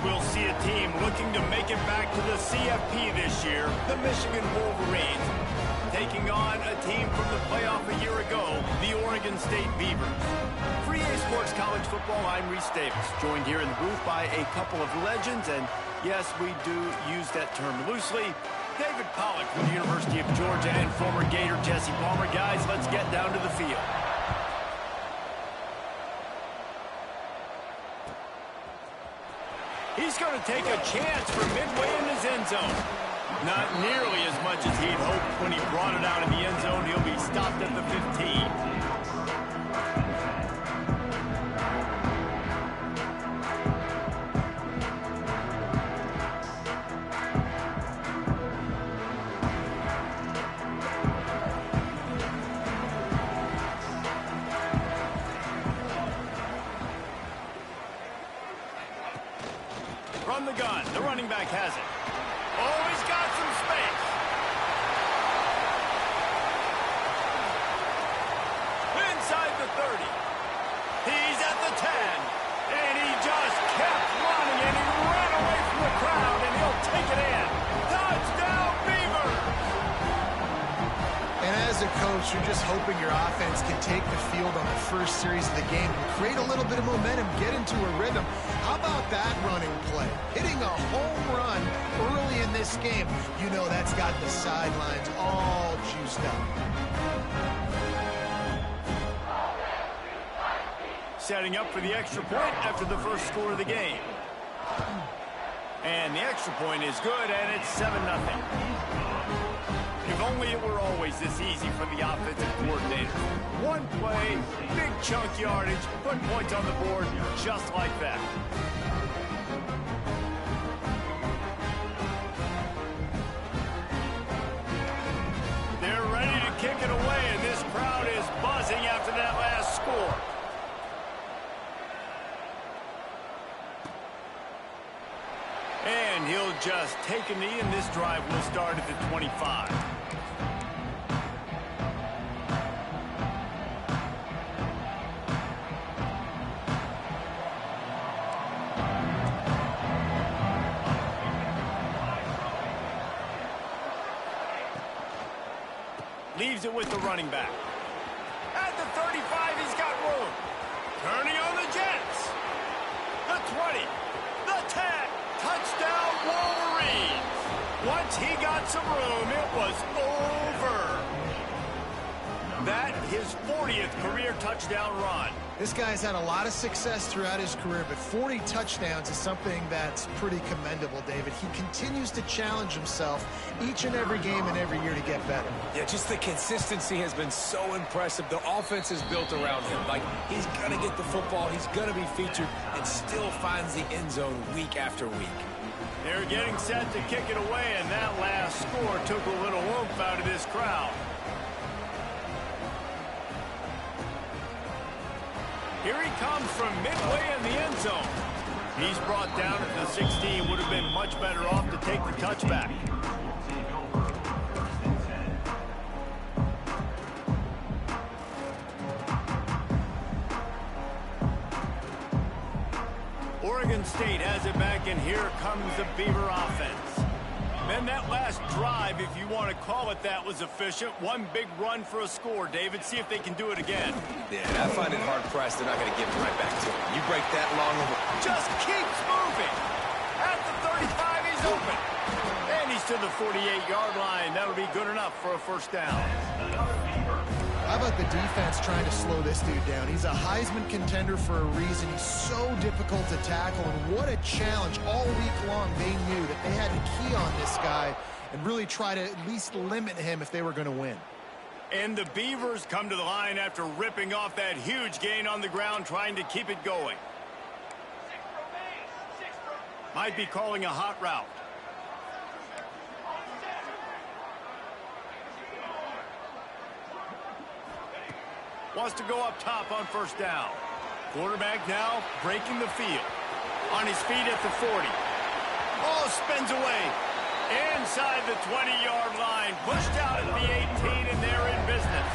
we'll see a team looking to make it back to the CFP this year, the Michigan Wolverines, taking on a team from the playoff a year ago, the Oregon State Beavers. For EA Sports College Football, I'm Reese Davis, joined here in the booth by a couple of legends, and yes, we do use that term loosely. David Pollack from the University of Georgia and former Gator Jesse Palmer. Guys, let's get down to the field. He's going to take a chance from midway in his end zone. Not nearly as much as he'd hoped when he brought it out in the end zone. He'll be stopped at the 15. From the gun, the running back has it. Oh, he's got some space. Inside the 30. He's at the 10. And he just kept running, and he ran away from the crowd, and he'll take it in. Touchdown, Beavers! And as a coach, you're just hoping your offense can take the field on the first series of the game and create a little bit of momentum, get into a rhythm. How about that running play? Hitting a home run early in this game. You know that's got the sidelines all juiced up. Setting up for the extra point after the first score of the game. And the extra point is good, and it's 7-0. If only it were always this easy for the offensive coordinator. One play, big chunk yardage, put points on the board just like that. They're ready to kick it away, and this crowd is buzzing after that last score. And he'll just take a knee, and this drive will start at the 25. Leaves it with the running back. At the 35, he's got room. Turning on the Jets. The 20. The 10. Touchdown, Wolverines. Once he got some room, it was over. That, his 40th career touchdown run. This guy's had a lot of success throughout his career, but 40 touchdowns is something that's pretty commendable, David. He continues to challenge himself each and every game and every year to get better. Yeah, just the consistency has been so impressive. The offense is built around him. Like, he's going to get the football, he's going to be featured, and still finds the end zone week after week. They're getting set to kick it away, and that last score took a little oomph out of this crowd. Here he comes from midway in the end zone. He's brought down at the 16. Would have been much better off to take the touchback. Oregon State has it back, and here comes the Beaver offense. Then that last drive, if you want to call it that, was efficient. One big run for a score. David, see if they can do it again. Yeah, I find it hard-pressed. They're not going to give it right back to him. You break that long over. Just keeps moving. At the 35, he's open. And he's to the 48-yard line. That'll be good enough for a first down. How about the defense trying to slow this dude down? He's a Heisman contender for a reason. He's so difficult to tackle, and what a challenge. All week long, they knew that they had to key on this guy and really try to at least limit him if they were going to win. And the Beavers come to the line after ripping off that huge gain on the ground, trying to keep it going. Might be calling a hot route. Wants to go up top on first down. Quarterback now breaking the field. On his feet at the 40. Oh, spins away. Inside the 20-yard line. Pushed out at the 18, and they're in business.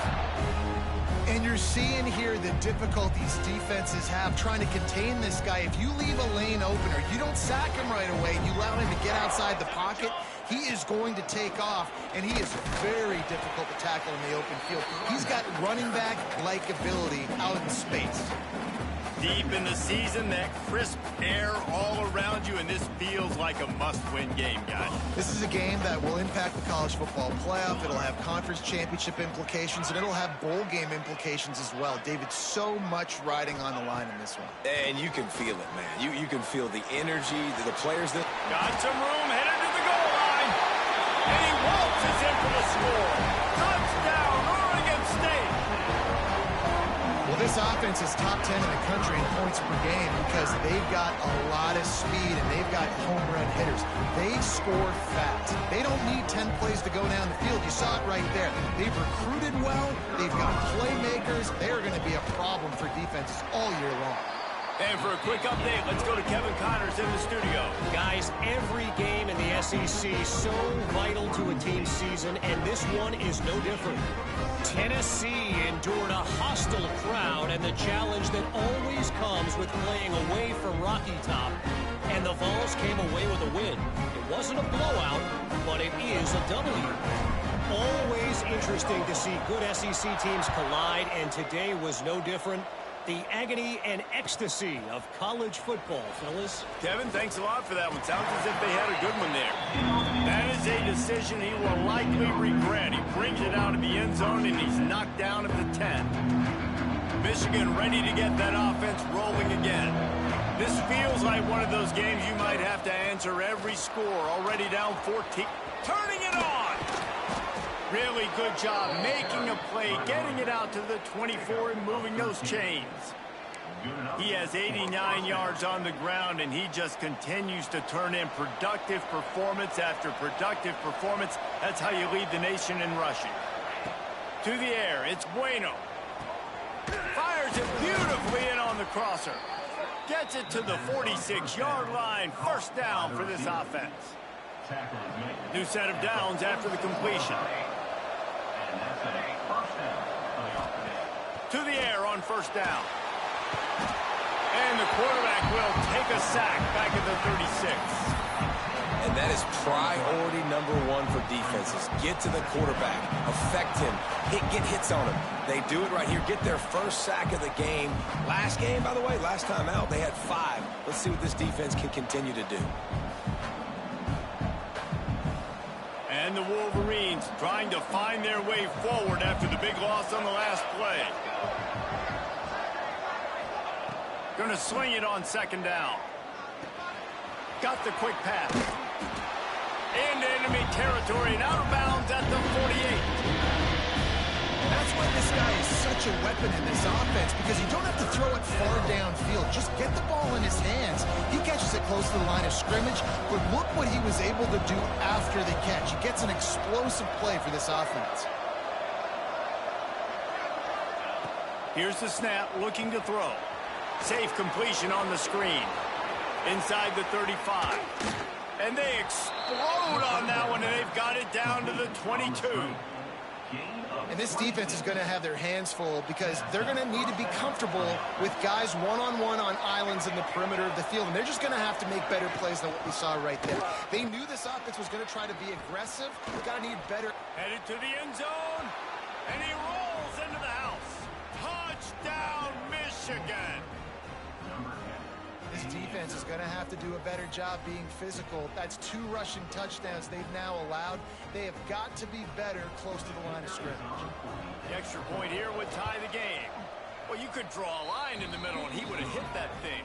And you're You're seeing here the difficulties defenses have trying to contain this guy. If you leave a lane open or you don't sack him right away, you allow him to get outside the pocket, he is going to take off, and he is very difficult to tackle in the open field. He's got running back-like ability out in space. Deep in the season, that crisp air all around you, and this feels like a must-win game, guys. This is a game that will impact the college football playoff. It'll have conference championship implications, and it'll have bowl game implications as well. David, so much riding on the line in this one. And you can feel it, man. You can feel the energy, the players that... Got some room, headed to the goal line. And he waltzes in for the score. Touchdown, Oregon State. Well, this offense is top 10 in the country in points per game because they've got a lot of speed and they've got home run hitters. They score fast. They don't need 10 plays to go down the field. You saw it right there. They've recruited well. They've got playmakers. They're going to be a problem for defenses all year long. And for a quick update, let's go to Kevin Connors in the studio. Guys, every game in the SEC is so vital to a team's season, and this one is no different. Tennessee endured a hostile crowd and the challenge that always comes with playing away from Rocky Top, and the Vols came away with a win. It wasn't a blowout, but it is a W. Always interesting to see good SEC teams collide, and today was no different. The agony and ecstasy of college football, fellas. Kevin, thanks a lot for that one. Sounds as if they had a good one there. That is a decision he will likely regret. He brings it out of the end zone, and he's knocked down at the 10. Michigan ready to get that offense rolling again. This feels like one of those games you might have to answer every score. Already down 14. Turning it on! Really good job making a play, getting it out to the 24 and moving those chains. He has 89 yards on the ground, and he just continues to turn in productive performance after productive performance. That's how you lead the nation in rushing. To the air, it's Bueno. Fires it beautifully in on the crosser. Gets it to the 46-yard line. First down for this offense. New set of downs after the completion. To the air on first down. And the quarterback will take a sack back at the 36. And that is priority number one for defenses. Get to the quarterback. Affect him. Get hits on him. They do it right here. Get their first sack of the game. Last game, by the way, last time out, they had 5. Let's see what this defense can continue to do. And the Wolverines trying to find their way forward after the big loss on the last play. Going to swing it on second down. Got the quick pass. Into enemy territory and out of bounds at the 48. That's why this guy is such a weapon in this offense, because you don't have to throw it far downfield. Just get the ball in his hands. He catches it close to the line of scrimmage, but look what he was able to do after the catch. He gets an explosive play for this offense. Here's the snap, looking to throw. Safe completion on the screen. Inside the 35. And they explode on that one, and they've got it down to the 22. And this defense is going to have their hands full because they're going to need to be comfortable with guys one-on-one on islands in the perimeter of the field. And they're just going to have to make better plays than what we saw right there. They knew this offense was going to try to be aggressive. They've got to need better. Headed to the end zone, and he rolls into the house. Touchdown, Michigan. This defense is going to have to do a better job being physical. That's 2 rushing touchdowns they've now allowed. They have got to be better close to the line of scrimmage. The extra point here would tie the game. Well, you could draw a line in the middle, and he would have hit that thing.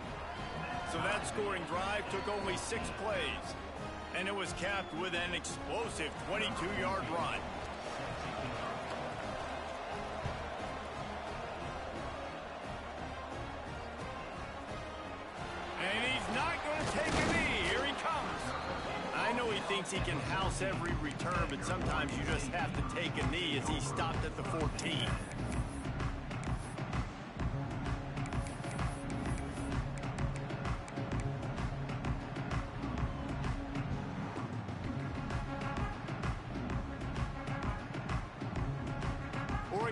So that scoring drive took only 6 plays, and it was capped with an explosive 22-yard run. And he's not going to take a knee. Here he comes. I know he thinks he can house every return, but sometimes you just have to take a knee as he stopped at the 14.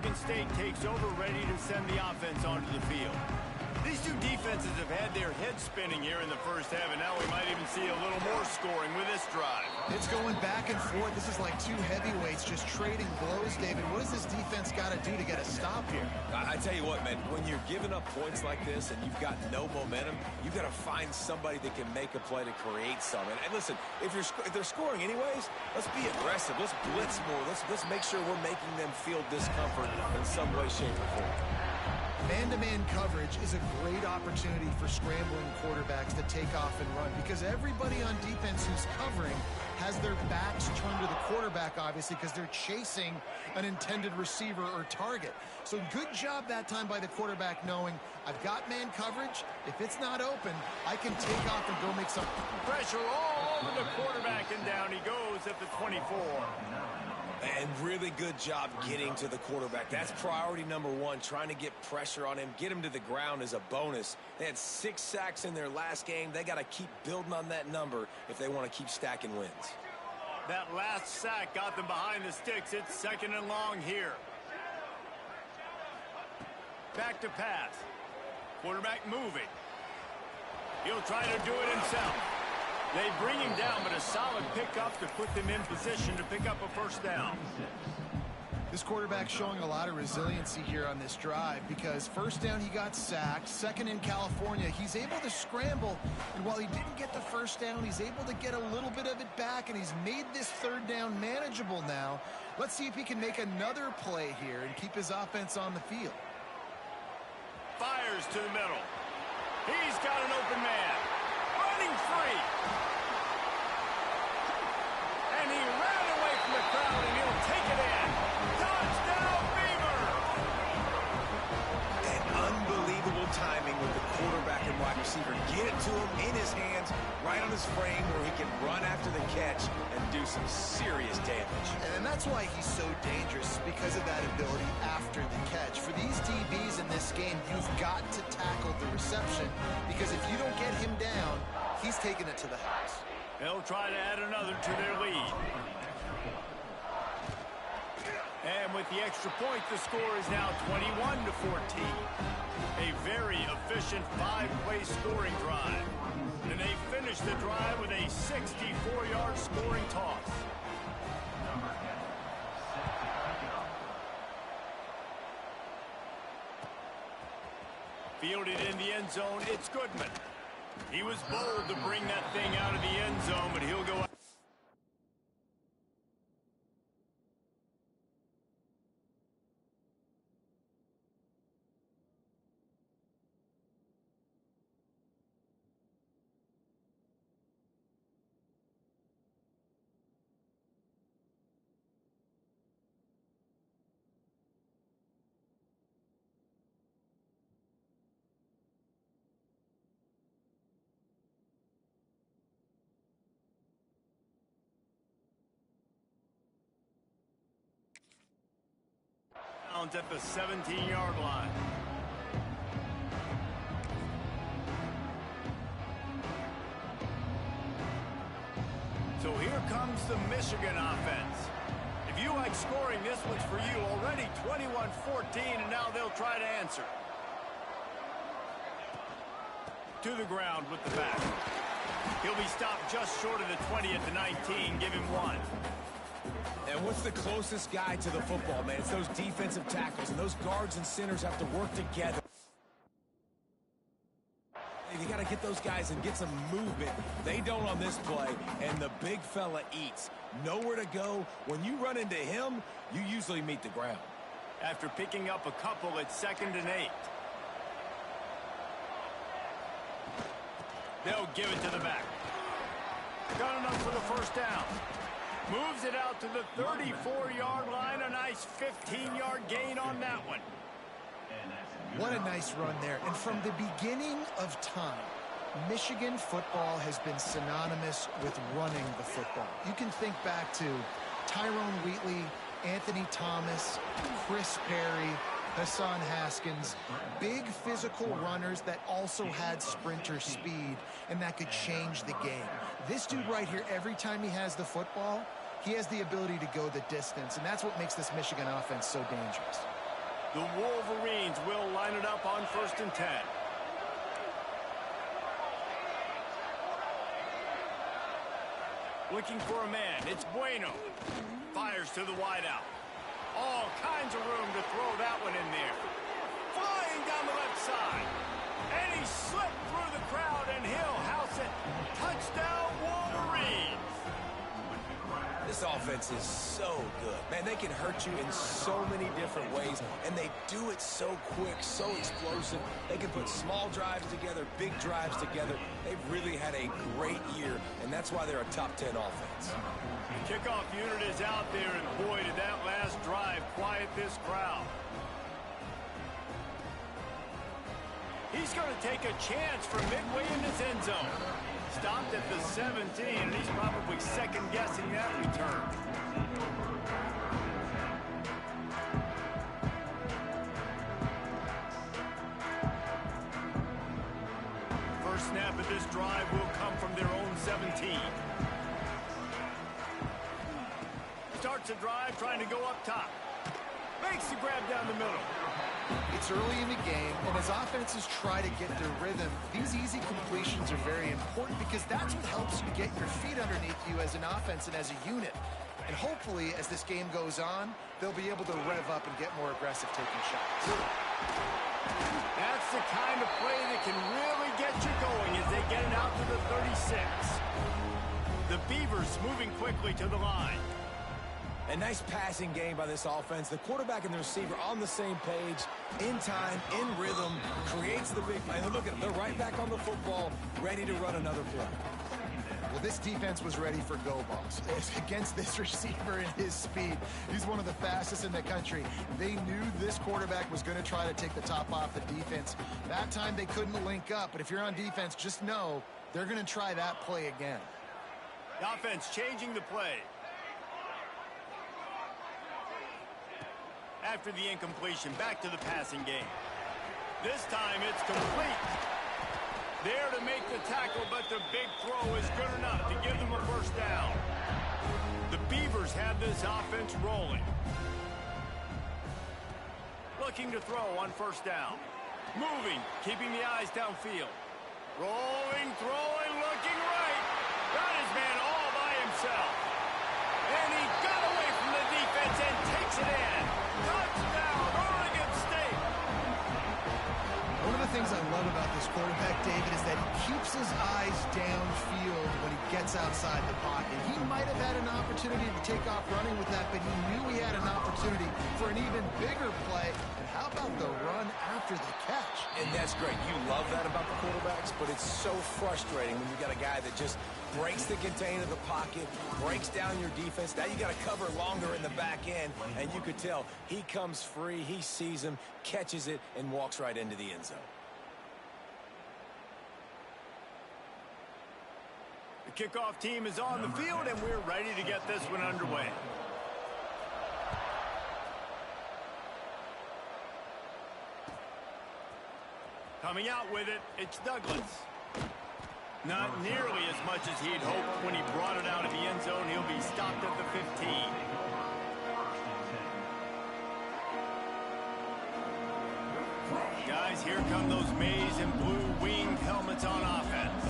Oregon State takes over, ready to send the offense onto the field. These two defenses have had their heads spinning here in the first half, and now we might even see a little more scoring with this drive. It's going back and forth. This is like two heavyweights just trading blows, David. What does this defense got to do to get a stop here? I tell you what, man, when you're giving up points like this and you've got no momentum, you've got to find somebody that can make a play to create some. And listen, if they're scoring anyways, let's be aggressive. Let's blitz more. Let's make sure we're making them feel discomfort in some way, shape, or form. Man-to-man coverage is a great opportunity for scrambling quarterbacks to take off and run because everybody on defense who's covering has their backs turned to the quarterback, obviously, because they're chasing an intended receiver or target. So good job that time by the quarterback knowing I've got man coverage. If it's not open, I can take off and go make some pressure all over the quarterback, and down he goes at the 24. And really good job getting to the quarterback. That's priority number one, trying to get pressure on him. Get him to the ground is a bonus. They had 6 sacks in their last game. They got to keep building on that number if they want to keep stacking wins. That last sack got them behind the sticks. It's 2nd and long here. Back to pass. Quarterback moving. He'll try to do it himself. They bring him down, but a solid pickup to put them in position to pick up a first down. This quarterback showing a lot of resiliency here on this drive because first down he got sacked, second in California. He's able to scramble, and while he didn't get the first down, he's able to get a little bit of it back, and he's made this 3rd down manageable now. Let's see if he can make another play here and keep his offense on the field. Fires to the middle. He's got an open man. Running free. And he ran away from the crowd, and he'll take it in. Touchdown, Beavers! And unbelievable timing with the quarterback and wide receiver. Get it to him in his hands, right on his frame where he can run after the catch and do some serious damage. And that's why he's so dangerous, because of that ability after the catch. For these DBs in this game, you've got to tackle the reception, because if you don't get him down, he's taking it to the house. They'll try to add another to their lead. And with the extra point, the score is now 21-14. A very efficient 5-play scoring drive. And they finish the drive with a 64-yard scoring toss. Fielded in the end zone, it's Goodman. He was bold to bring that thing out of the end zone, but he'll go out. At the 17-yard line. So here comes the Michigan offense. If you like scoring, this one's for you. Already 21-14, and now they'll try to answer. To the ground with the back. He'll be stopped just short of the 20 at the 19. Give him 1. And what's the closest guy to the football, man? It's those defensive tackles, and those guards and centers have to work together. You got to get those guys and get some movement. They don't on this play, and the big fella eats. Nowhere to go. When you run into him, you usually meet the ground. After picking up a couple, it's 2nd and 8. They'll give it to the back. Got enough for the first down. Moves it out to the 34-yard line. A nice 15-yard gain on that one. What a nice run there. And from the beginning of time, Michigan football has been synonymous with running the football. You can think back to Tyrone Wheatley, Anthony Thomas, Chris Perry, Hassan Haskins, big physical runners that also had sprinter speed and that could change the game. This dude right here, every time he has the football, he has the ability to go the distance, and that's what makes this Michigan offense so dangerous. The Wolverines will line it up on 1st and 10. Looking for a man. It's Bueno. Fires to the wideout. All kinds of room to throw that one in there. Flying down the left side. And he slipped through the crowd, and he'll house it. Touchdown, Wolverines. This offense is so good. Man, they can hurt you in so many different ways, and they do it so quick, so explosive. They can put small drives together, big drives together. They've really had a great year, and that's why they're a top 10 offense. The kickoff unit is out there, and boy, did that last drive quiet this crowd. He's going to take a chance from midway in his end zone. Stopped at the 17, and he's probably second-guessing that return. First snap of this drive will come from their own 17. Starts the drive trying to go up top. Makes the grab down the middle. It's early in the game, and as offenses try to get their rhythm, these easy completions are very important because that's what helps you get your feet underneath you as an offense and as a unit. And hopefully, as this game goes on, they'll be able to rev up and get more aggressive taking shots. That's the kind of play that can really get you going as they get it out to the 36. The Beavers moving quickly to the line. A nice passing game by this offense. The quarterback and the receiver on the same page, in time, in rhythm, creates the big play. Look at them. They're right back on the football, ready to run another play. Well, this defense was ready for go balls. Against this receiver and his speed, he's one of the fastest in the country. They knew this quarterback was going to try to take the top off the defense. That time they couldn't link up, but if you're on defense, just know they're going to try that play again. The offense changing the play. After the incompletion, back to the passing game. This time it's complete. There to make the tackle, but the big throw is good enough to give them a first down. The Beavers have this offense rolling. Looking to throw on first down. Moving, keeping the eyes downfield. Rolling, throwing, looking right. Got his man all by himself. And he got away from the defense and takes it in. Touchdown, Oregon State. One of the things I love about this quarterback, David, is that he keeps his eyes downfield when he gets outside the pocket. He might have had an opportunity to take off running with that, but he knew he had an opportunity for an even bigger play. And how about the run after the catch? And that's great. You love that about the quarterbacks, but it's so frustrating when you got a guy that just breaks the contain of the pocket, breaks down your defense. Now you got to cover longer in the back end, and you could tell he comes free, he sees him, catches it, and walks right into the end zone. The kickoff team is on the field, and we're ready to get this one underway. Coming out with it, it's Douglas. Not nearly as much as he'd hoped when he brought it out of the end zone. He'll be stopped at the 15. Guys, here come those maize and blue winged helmets on offense.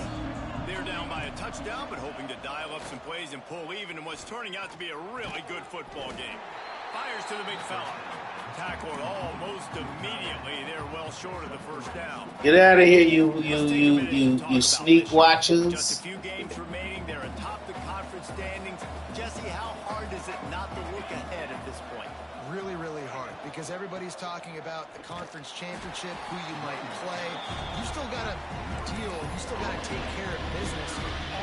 They're down by a touchdown, but hoping to dial up some plays and pull even in what's turning out to be a really good football game. Fires to the big fella. Tackled almost immediately. They're well short of the first down. Get out of here, you sneak watchers. Just a few games remaining. They're atop the conference standings. Jesse, how hard is it not to look ahead at this point? Really, really hard, because everybody's talking about the conference championship, who you might play. You still got to deal, you still got to take care of business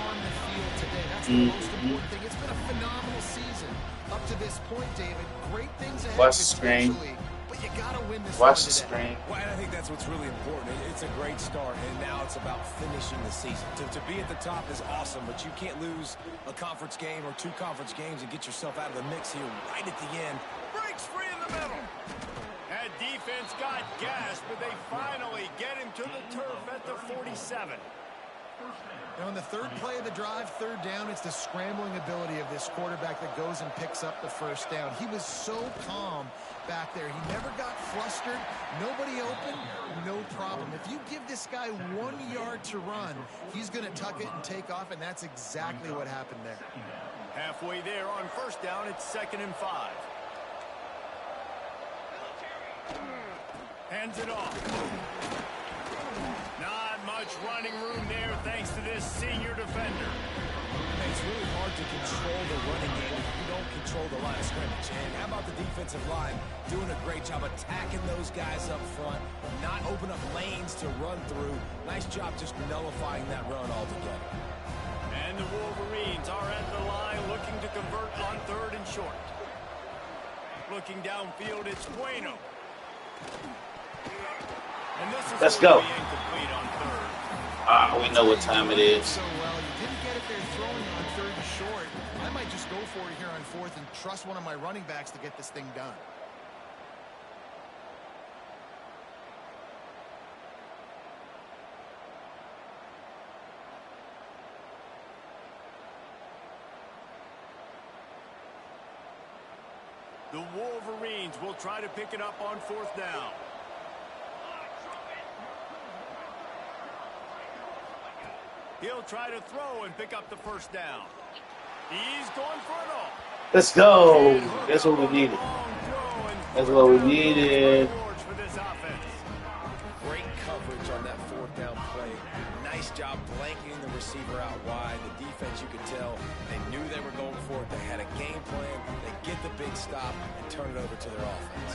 on the field today. That's the most important thing. It's been a phenomenal season up to this point, David. Great things ahead. Watch the screen. But you got to win this Watch one the today. screen. Well, and I think that's what's really important. It's a great start, and now it's about finishing the season. To be at the top is awesome, but you can't lose a conference game or two conference games and get yourself out of the mix here right at the end. Breaks free in the middle. That defense got gashed, but they finally get him to the turf at the 47. Now, in the third play of the drive, third down, it's the scrambling ability of this quarterback that goes and picks up the first down. He was so calm back there. He never got flustered. Nobody open, no problem. If you give this guy 1 yard to run, he's going to tuck it and take off, and that's exactly what happened there. Halfway there on first down, it's 2nd and 5. Hands it off. Not much running room there thanks to this senior defender. It's really hard to control the running game if you don't control the line of scrimmage. And how about the defensive line doing a great job attacking those guys up front, not open up lanes to run through. Nice job just nullifying that run altogether. And the Wolverines are at the line looking to convert on 3rd and short. Looking downfield, it's Bueno. And this is Let's go. incomplete on 3rd. We know what time it is. So well, you didn't get it there throwing on 3rd and short. I might just go for it here on 4th and trust one of my running backs to get this thing done. The Wolverines will try to pick it up on 4th down. He'll try to throw and pick up the first down. He's going for it all. Let's go. That's what we needed. That's what we needed. Great coverage on that 4th down play. Nice job blanketing the receiver out wide. The defense, you could tell, they knew they were going for it. They had a game plan. They get the big stop and turn it over to their offense.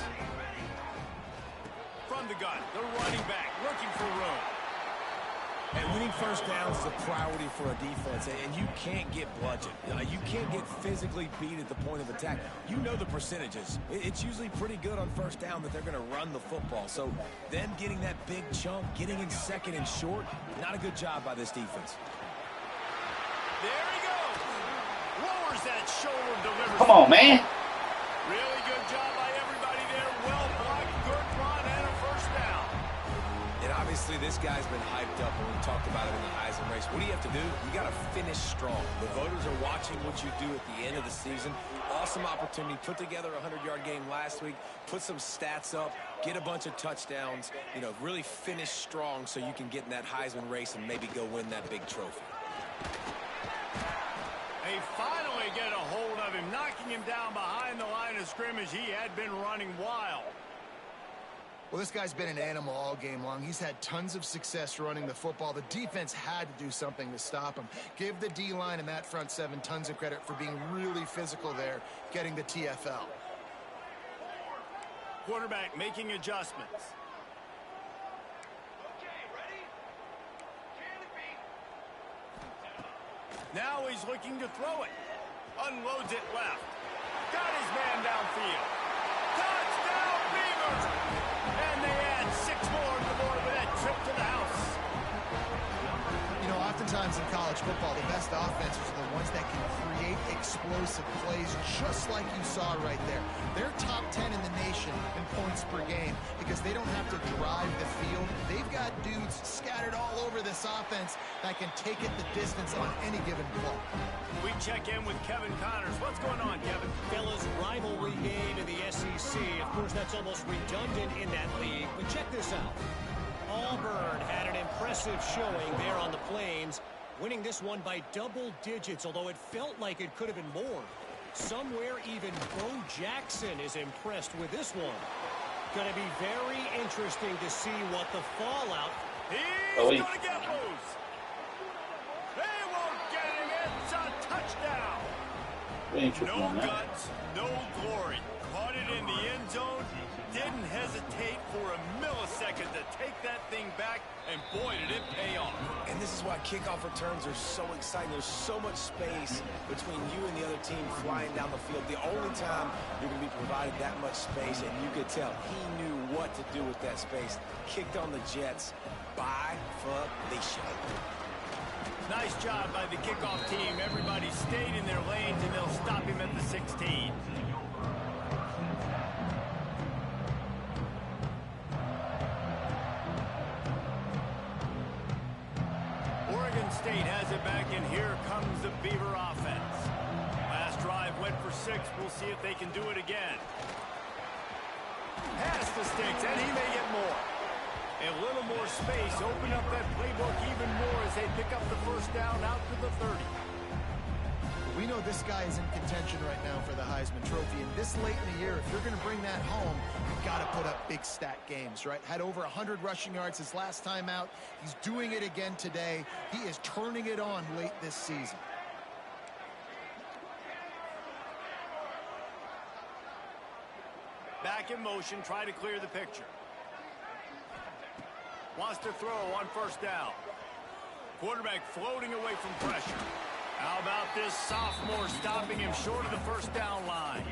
From the gun, the running back looking for room. And winning first downs is a priority for a defense, and you can't get bludgeoned. You can't get physically beat at the point of attack. You know the percentages. It's usually pretty good on first down that they're going to run the football. So them getting that big chunk, getting in 2nd and short, not a good job by this defense. There he goes. Lowers that shoulder, delivers. Come on, man. Really good job by everybody there. Well blocked, good run, and a first down. And obviously this guy's been hyped up when we talked about it in the Heisman race. What do you have to do? You got to finish strong. The voters are watching what you do at the end of the season. Awesome opportunity. Put together a 100-yard game last week. Put some stats up. Get a bunch of touchdowns. You know, really finish strong so you can get in that Heisman race and maybe go win that big trophy. They finally get a hold of him, knocking him down behind the line of scrimmage. He had been running wild. Well, this guy's been an animal all game long. He's had tons of success running the football. The defense had to do something to stop him. Give the D-line and that front 7 tons of credit for being really physical there, getting the TFL. Quarterback making adjustments. Now he's looking to throw it. Unloads it left. Got his man downfield. Touchdown, Beavers! And they add 6 more to the board with that trip to the house. You know, oftentimes in college football, the best offenses are the ones that can create explosive plays just like you saw right there. They're top 10 in the nation in points per game because they don't have to drive the field. They've got dudes scattered all over this offense that can take it the distance on any given play. We check in with Kevin Connors. What's going on, Kevin? Fellas, rivalry game in the SEC. Of course, that's almost redundant in that league. But check this out. Auburn had an impressive showing there on the Plains, winning this one by double digits, although it felt like it could have been more. Somewhere even Bo Jackson is impressed with this one. Going to be very interesting to see what the fallout. He's going to get loose. They won't get him. It's a touchdown. No guts, no glory. Caught it in the end zone. Didn't hesitate for a millisecond to take that thing back, and boy, did it pay off. And this is why kickoff returns are so exciting. There's so much space between you and the other team flying down the field. The only time you're going to be provided that much space, and you could tell he knew what to do with that space. Kicked on the Jets by Felicia. Nice job by the kickoff team. Everybody stayed in their lanes, and they'll stop him at the 16. defense. We'll see if they can do it again. Pass the sticks, and he may get more. A little more space, open up that playbook even more as they pick up the first down out to the 30. We know this guy is in contention right now for the Heisman Trophy, and this late in the year, if you're going to bring that home, you've got to put up big stat games, right? Had over 100 rushing yards his last time out. He's doing it again today. He is turning it on late this season. Back in motion, try to clear the picture. Wants to throw on first down. Quarterback floating away from pressure. How about this sophomore stopping him short of the first down line?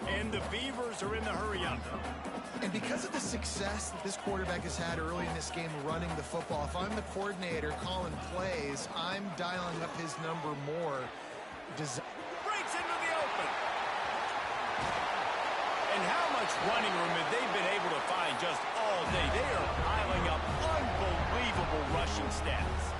And the Beavers are in the hurry-up. And because of the success that this quarterback has had early in this game running the football, if I'm the coordinator calling plays, I'm dialing up his number more. Breaks into the open. And how much running room have they been able to find just all day? They are piling up unbelievable rushing stats.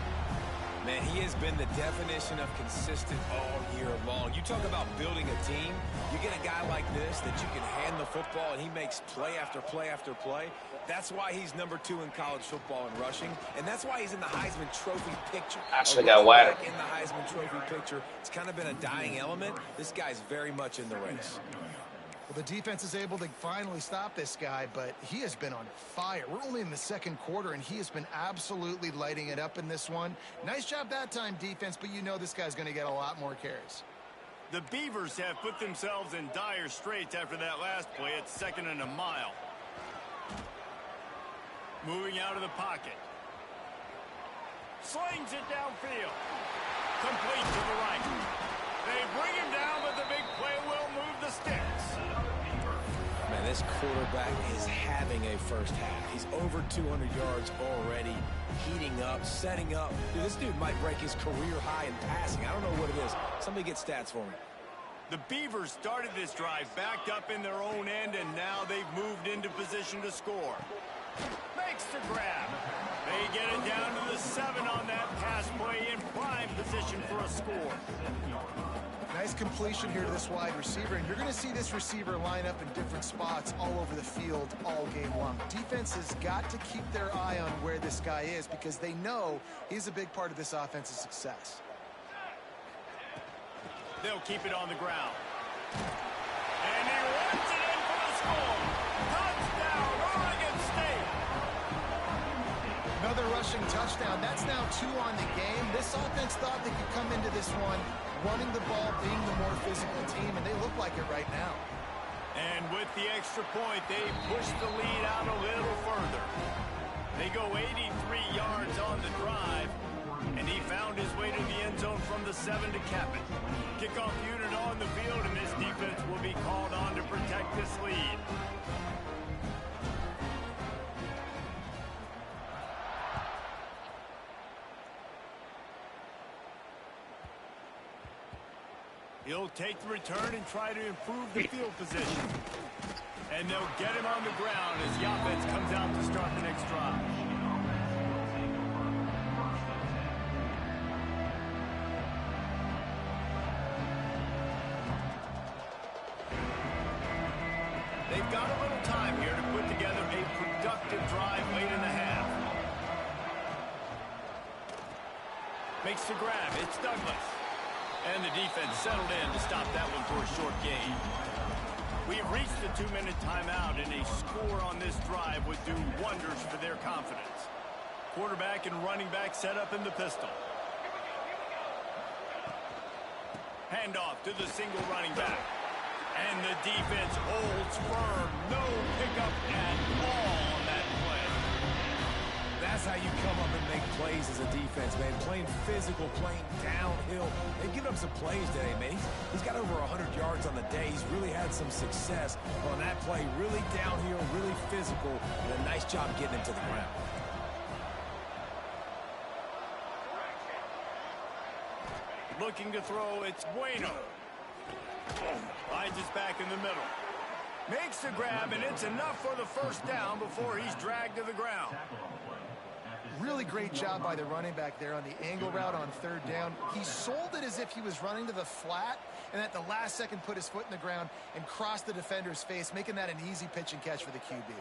Man, he has been the definition of consistent all year long. You talk about building a team. You get a guy like this that you can hand the football and he makes play after play after play. That's why he's number 2 in college football in rushing, and that's why he's in the Heisman Trophy picture. Actually got wider. In the Heisman Trophy picture, it's kind of been a dying element. This guy's very much in the race. Well, the defense is able to finally stop this guy, but he has been on fire. We're only in the second quarter, and he has been absolutely lighting it up in this one. Nice job that time, defense, but you know this guy's going to get a lot more carries. The Beavers have put themselves in dire straits after that last play at 2nd and a mile. Moving out of the pocket. Slings it downfield. Complete to the right. They bring him down, but the big play will move the sticks. Man, this quarterback is having a first half. He's over 200 yards already, heating up, setting up. Dude, this dude might break his career high in passing. I don't know what it is. Somebody get stats for me. The Beavers started this drive backed up in their own end, and now they've moved into position to score. Makes the grab. They get it down to the 7 on that pass play in prime position for a score. Nice completion here to this wide receiver, and you're going to see this receiver line up in different spots all over the field all game long. Defense has got to keep their eye on where this guy is because they know he's a big part of this offense's success. They'll keep it on the ground. And he runs it in for the score. Touchdown, Oregon State. Another rushing touchdown. That's now 2 on the game. This offense thought they could come into this one running the ball, being the more physical team, and they look like it right now. And with the extra point, they push the lead out a little further. They go 83 yards on the drive, and he found his way to the end zone from the 7 to cap it. Kickoff unit on the field, and this defense will be called on to protect this lead. He'll take the return and try to improve the field position. And they'll get him on the ground as the offense comes out to start the next drive. They've got a little time here to put together a productive drive late in the half. Makes the grab. It's Douglas. And the defense settled in to stop that one for a short gain. We've reached the 2-minute timeout, and a score on this drive would do wonders for their confidence. Quarterback and running back set up in the pistol. Handoff to the single running back. And the defense holds firm. No pickup at all on that play. That's how you come up and make plays as a defense, man. Playing physical, playing downhill. They've given up some plays today, man. He's got over 100 yards on the day. He's really had some success on that play. Really downhill, really physical, and a nice job getting him to the ground. Looking to throw, it's Bueno. Finds his back in the middle. Makes the grab, and it's enough for the first down before he's dragged to the ground. Really great job by the running back there on the angle route on third down. He sold it as if he was running to the flat, and at the last second put his foot in the ground and crossed the defender's face, making that an easy pitch and catch for the QB.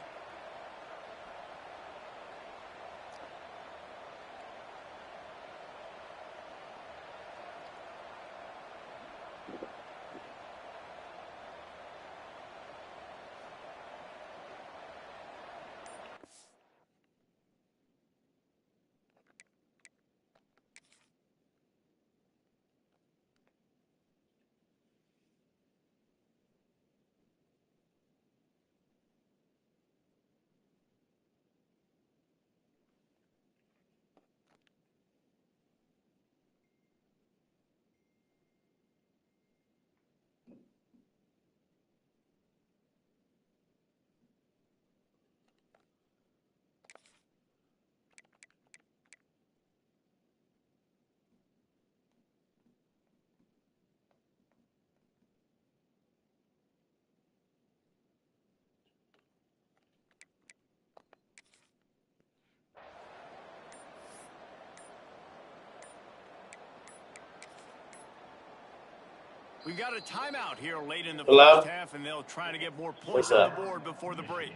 We've got a timeout here late in the Hello? first half, and they'll try to get more points What's on up? the board before the break.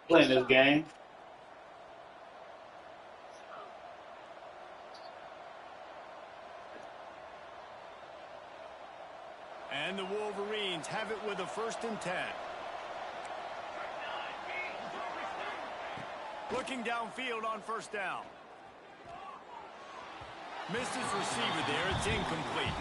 Playing this game. And the Wolverines have it with a 1st and 10. Looking downfield on 1st down. Missed his receiver there. It's incomplete.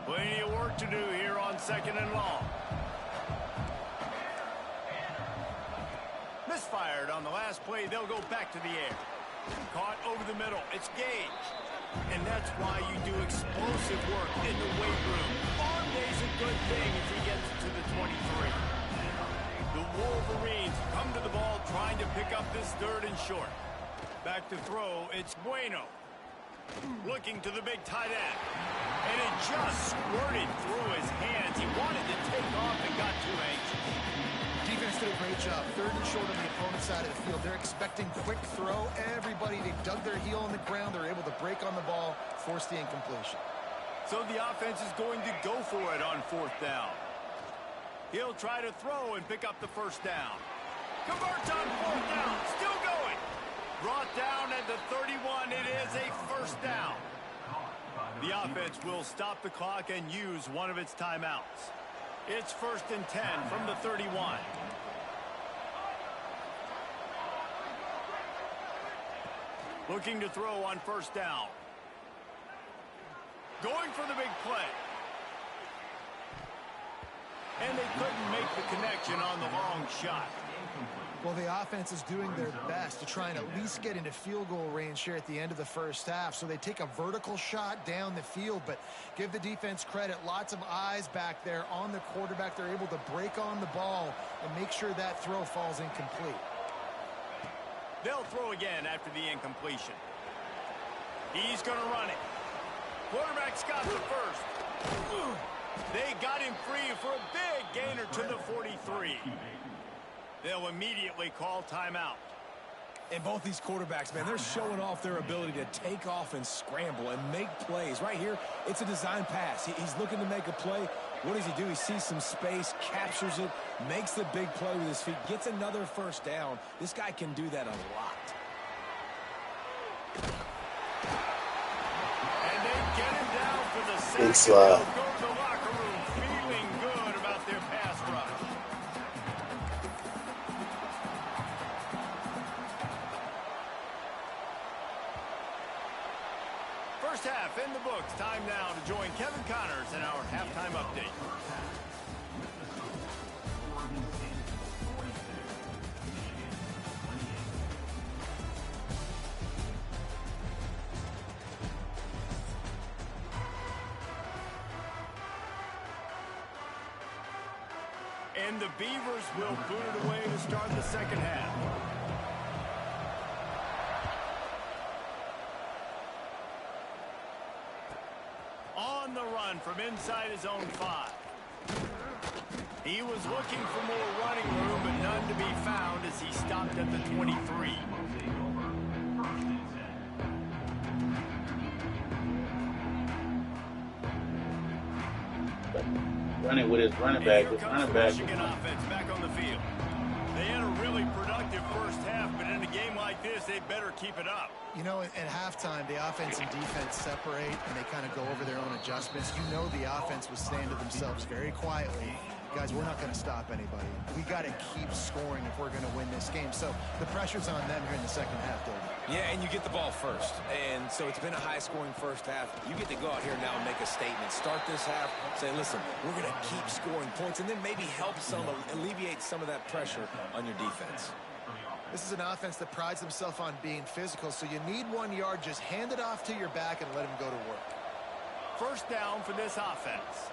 Plenty of work to do here on 2nd and long. Misfired on the last play. They'll go back to the air. Caught over the middle. It's Gage. And that's why you do explosive work in the weight room. Farm day's a good thing if he gets to the 23. The Wolverines come to the ball trying to pick up this 3rd and short. Back to throw. It's Bueno. Looking to the big tight end. And it just squirted through his hands. He wanted to take off and got too anxious. Defense did a great job. 3rd and short on the opponent's side of the field. They're expecting quick throw. Everybody, they dug their heel on the ground. They're able to break on the ball, force the incompletion. So the offense is going to go for it on 4th down. He'll try to throw and pick up the 1st down. Converts on 4th down. Still going. Brought down at the 31. It is a 1st down. The offense will stop the clock and use one of its timeouts. It's 1st and 10 from the 31. Looking to throw on 1st down. Going for the big play. And they couldn't make the connection on the long shot. Well, the offense is doing their best to try and at least get into field goal range here at the end of the first half. So they take a vertical shot down the field, but give the defense credit. Lots of eyes back there on the quarterback. They're able to break on the ball and make sure that throw falls incomplete. They'll throw again after the incompletion. He's going to run it. Quarterback's got the 1st. They got him free for a big gainer to the 43. They'll immediately call timeout. And both these quarterbacks, man, they're showing off their ability to take off and scramble and make plays. Right here, it's a design pass. He's looking to make a play. What does he do? He sees some space, captures it, makes the big play with his feet, gets another 1st down. This guy can do that a lot. And they get him down for the sack. Big slide. They'll go to the locker room feeling good about their pass rush. First half in the books. Time now to join Kevin Connors in our halftime update. And the Beavers will boot it away to start the second half. On the run from inside his own 5. He was looking for more running room, but none to be found as he stopped at the 23. Running with his running back. His running back. Michigan offense back on the field. They had a really productive first half, but in a game like this, they better keep it up. You know, at halftime, the offense and defense separate, and they kind of go over their own adjustments. You know the offense was saying to themselves very quietly, guys, we're not going to stop anybody. We got to keep scoring if we're going to win this game. So the pressure's on them here in the second half, David. Yeah, and you get the ball first. And so it's been a high-scoring first half. You get to go out here now and make a statement. Start this half, say, listen, we're going to keep scoring points, and then maybe help alleviate some of that pressure on your defense. This is an offense that prides themselves on being physical, so you need 1 yard. Just hand it off to your back and let him go to work. First down for this offense.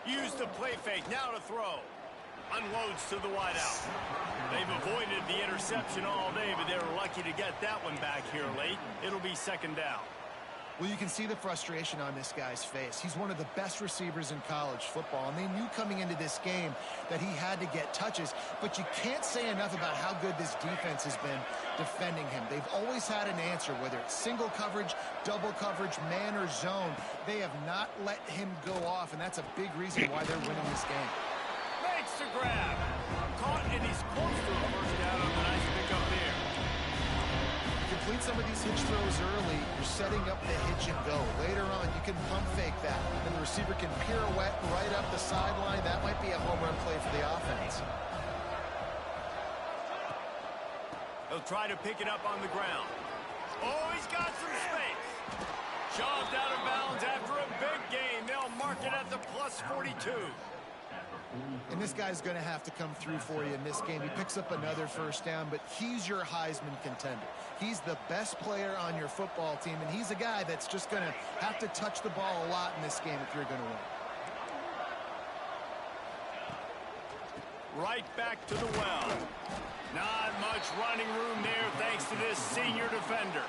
Use the play fake, now to throw. Unloads to the wideout. They've avoided the interception all day, but they were lucky to get that one back here late. It'll be second down. Well, you can see the frustration on this guy's face. He's one of the best receivers in college football, and they knew coming into this game that he had to get touches, but you can't say enough about how good this defense has been defending him. They've always had an answer, whether it's single coverage, double coverage, man or zone. They have not let him go off, and that's a big reason why they're winning this game. Makes the grab. Caught, and he's close to a first down on the nice pickup there. Complete some of these hitch throws early, you're setting up the hitch and go. Later on, you can pump fake that, and the receiver can pirouette right up the sideline. That might be a home run play for the offense. He'll try to pick it up on the ground. Oh, he's got some space. Shoved out of bounds after a big gain. They'll mark it at the plus 42. And this guy's going to have to come through for you in this game. He picks up another first down, but he's your Heisman contender. He's the best player on your football team, and he's a guy that's just going to have to touch the ball a lot in this game if you're going to win. Right back to the well. Not much running room there thanks to this senior defender.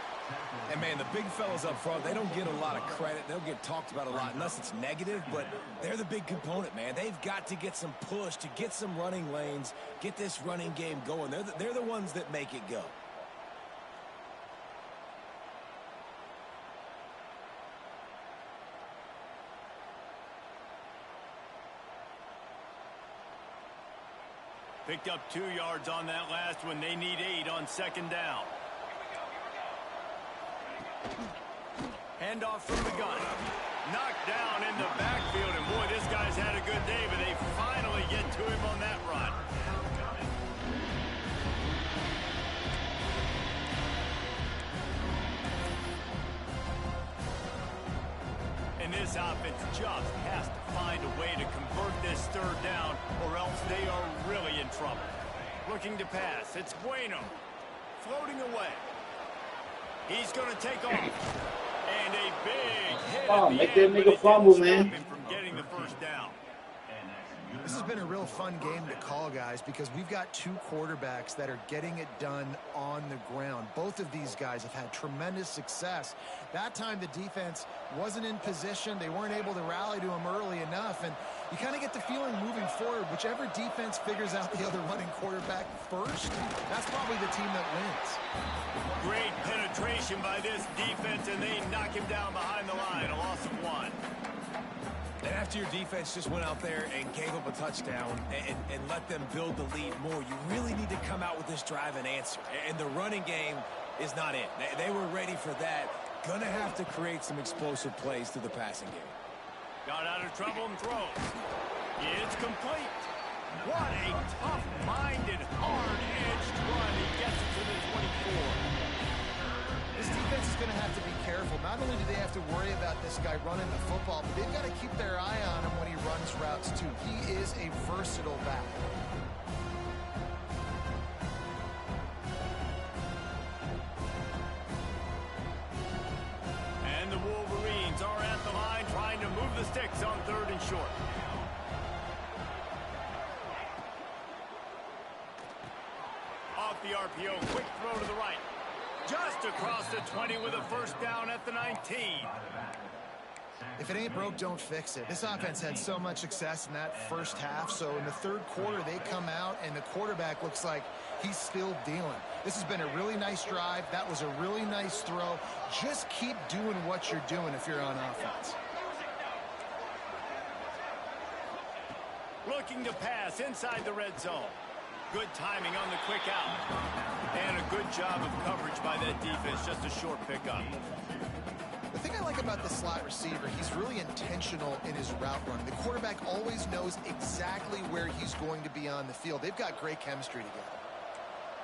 And, man, the big fellas up front, they don't get a lot of credit. They'll get talked about a lot unless it's negative, but they're the big component, man. They've got to get some push, to get some running lanes, get this running game going. They're the ones that make it go. Picked up 2 yards on that last one. They need 8 on second down. Handoff from the gun. Knocked down in the backfield, and boy, this guy's had a good day, but they finally get to him on that run. And this offense just has to find a way to convert this third down, or else they are really in trouble. Looking to pass. It's Bueno. Floating away. He's going to take off. And a big hit at the Make end, that but nigga it fumble, didn't stop man. him from getting the first down. This has been a real fun game to call, guys, because we've got 2 quarterbacks that are getting it done on the ground. Both of these guys have had tremendous success. That time the defense wasn't in position. They weren't able to rally to him early enough, and you kind of get the feeling moving forward, whichever defense figures out the other running quarterback first, that's probably the team that wins. Great penetration by this defense, and they knock him down behind the line. A loss of 1. And after your defense just went out there and gave up a touchdown and let them build the lead more, you really need to come out with this drive and answer. And the running game is not it. They were ready for that. Gonna have to create some explosive plays through the passing game. Got out of trouble and throws. It's complete. What a tough-minded, hard-edged run. He gets it to the 24. This defense is going to have to be careful. Not only do they have to worry about this guy running the football, but they've got to keep their eye on him when he runs routes, too. He is a versatile back. And the Wolverines are at the line trying to move the sticks on 3rd and short. Off the RPO, quick throw to the right. Just across the 20 with a first down at the 19. If it ain't broke, don't fix it. This offense had so much success in that first half, so in the third quarter, they come out, and the quarterback looks like he's still dealing. This has been a really nice drive. That was a really nice throw. Just keep doing what you're doing if you're on offense. Looking to pass inside the red zone. Good timing on the quick out. And a good job of coverage by that defense. Just a short pickup. The thing I like about the slot receiver, he's really intentional in his route run. The quarterback always knows exactly where he's going to be on the field. They've got great chemistry together.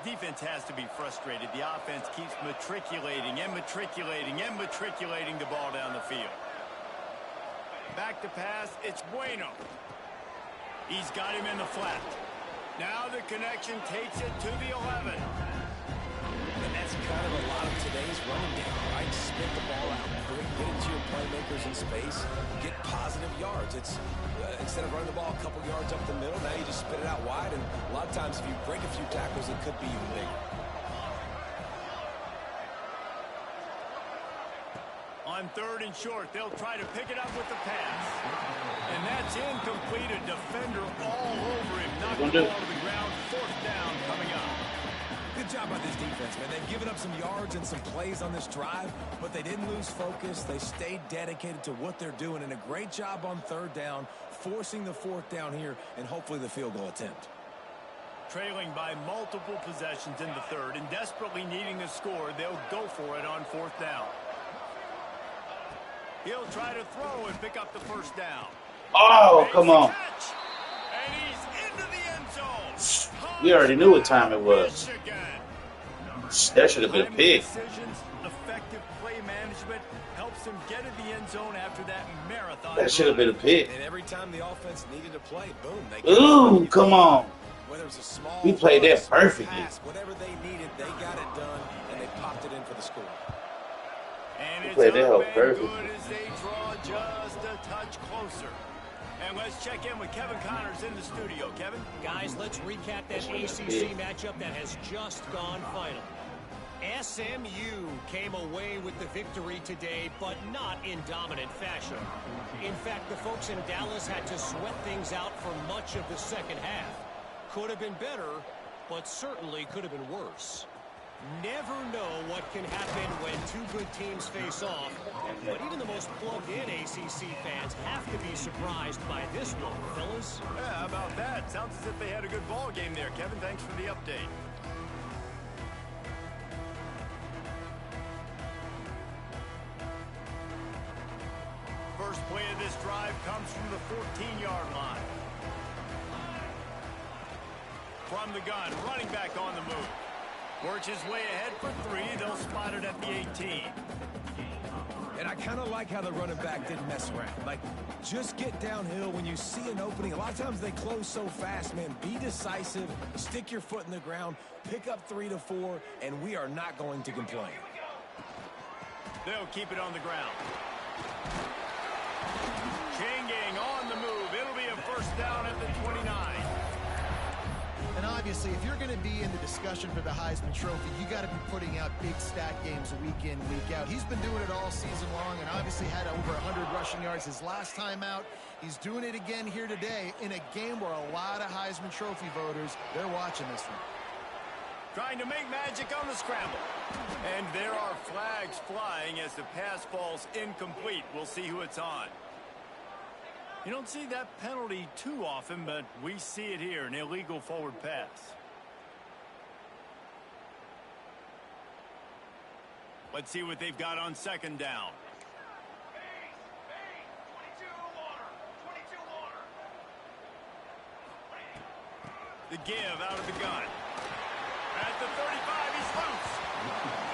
Defense has to be frustrated. The offense keeps matriculating and matriculating and matriculating the ball down the field. Back to pass, it's Bueno. He's got him in the flat. Now the connection takes it to the 11. And that's kind of a lot of today's running game, right? Spit the ball out quick, get it to your playmakers in space, get positive yards. It's instead of running the ball a couple yards up the middle, now you just spit it out wide, and a lot of times if you break a few tackles, it could be even bigger. On third and short, they'll try to pick it up with the pass. And that's incomplete. A defender all over him. Knocked the ball to the ground. Fourth down coming up. Good job by this defense, man. They've given up some yards and some plays on this drive, but they didn't lose focus. They stayed dedicated to what they're doing, and a great job on third down, forcing the fourth down here, and hopefully the field goal attempt. Trailing by multiple possessions in the third and desperately needing a score, they'll go for it on fourth down. He'll try to throw and pick up the first down. Oh, come on. Catch, and he's into the end zone. We already knew what time it was. That should have been a pick. Decisions, effective play management helps him get in the end zone after that marathon. That should have been a pick. And every time the offense needed to play, boom. Ooh, come on. Whether it was a small We played that perfectly. pass, whatever they needed, they got it done, and they popped it in for the score. And it's played that up hell and perfectly. good as they draw just a touch closer. And let's check in with Kevin Connors in the studio. Kevin? Guys, let's recap that ACC matchup that has just gone final. SMU came away with the victory today, but not in dominant fashion. In fact, the folks in Dallas had to sweat things out for much of the second half. Could have been better, but certainly could have been worse. Never know what can happen when two good teams face off, but even the most plugged-in ACC fans have to be surprised by this one, fellas. Yeah, how about that? Sounds as if they had a good ball game there. Kevin, thanks for the update. First play of this drive comes from the 14-yard line. From the gun, running back on the move. Works his way ahead for three. They'll spot it at the 18. And I kind of like how the running back didn't mess around. Like, just get downhill when you see an opening. A lot of times they close so fast, man. Be decisive, stick your foot in the ground, pick up 3 to 4, and we are not going to complain. They'll keep it on the ground. Changing on the move. It'll be a first down at the 29. And obviously, if you're going to be in the discussion for the Heisman Trophy, you got to be putting out big stat games week in, week out. He's been doing it all season long and obviously had over 100 rushing yards his last time out. He's doing it again here today in a game where a lot of Heisman Trophy voters, they're watching this one. Trying to make magic on the scramble. And there are flags flying as the pass falls incomplete. We'll see who it's on. You don't see that penalty too often, but we see it here, an illegal forward pass. Let's see what they've got on second down. The give out of the gun. At the 35, he's loose.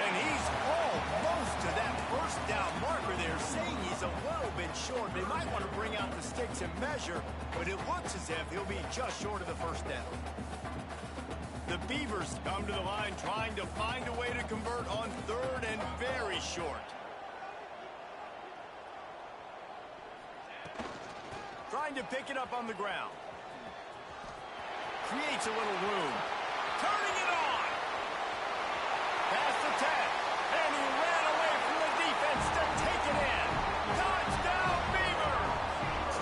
And he's almost to that first down marker there, saying he's a little bit short. They might want to bring out the sticks and measure, but it looks as if he'll be just short of the first down. The Beavers come to the line trying to find a way to convert on third and very short. Trying trying to pick it up on the ground. Creates a little room. Turning it on. Past the 10. And he ran away from the defense to take it in. Touchdown, Beavers!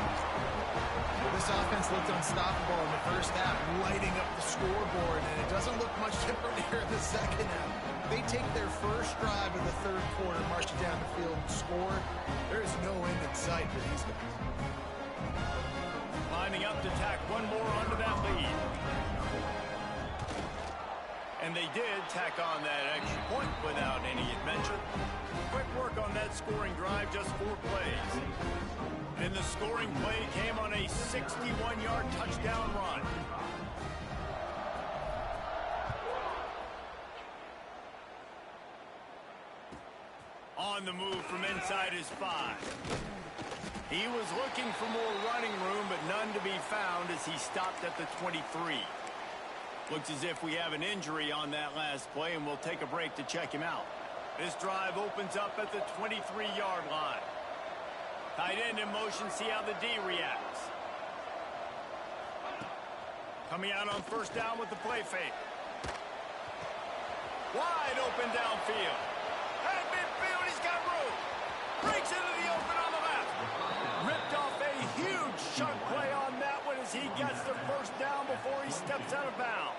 This offense looked unstoppable in the first half, lighting up the scoreboard, and it doesn't look much different here in the second half. They take their first drive of the third quarter, march down the field, and score. There's no end in sight for these guys. Lining up to tack one more onto that lead. And they did tack on that extra point without any adventure. Quick work on that scoring drive, just 4 plays. And the scoring play came on a 61-yard touchdown run. On the move from inside his 5. He was looking for more running room, but none to be found as he stopped at the 23. Looks as if we have an injury on that last play, and we'll take a break to check him out. This drive opens up at the 23-yard line. Tight end in motion, see how the D reacts. Coming out on first down with the play fake. Wide open downfield. At midfield, he's got room. Breaks into the open on the left. Ripped off a huge chunk play on that one as he gets the first down before he steps out of bounds.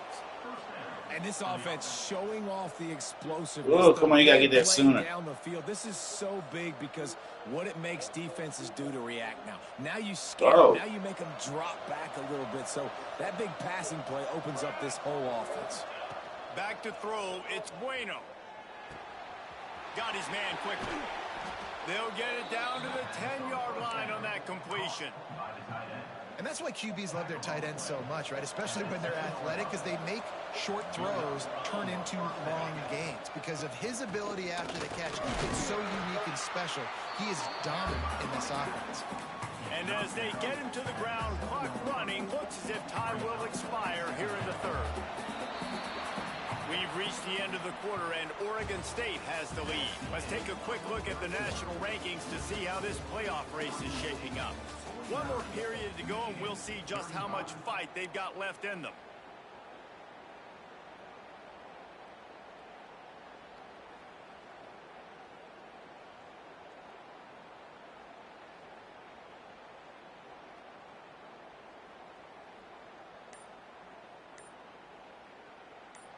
And this offense showing off the explosiveness. Oh, come on, you got to get that sooner. Down the field. This is so big because what it makes defenses do to react now. Now you scare them. Now you make them drop back a little bit. So that big passing play opens up this whole offense. Back to throw. It's Bueno. Got his man quickly. They'll get it down to the 10-yard line on that completion. And that's why QBs love their tight ends so much, right? Especially when they're athletic, because they make short throws turn into long gains. Because of his ability after the catch, it's so unique and special. He is dominant in this offense. And as they get him to the ground, clock running, looks as if time will expire here in the third. We've reached the end of the quarter, and Oregon State has the lead. Let's take a quick look at the national rankings to see how this playoff race is shaping up. One more period to go, and we'll see just how much fight they've got left in them.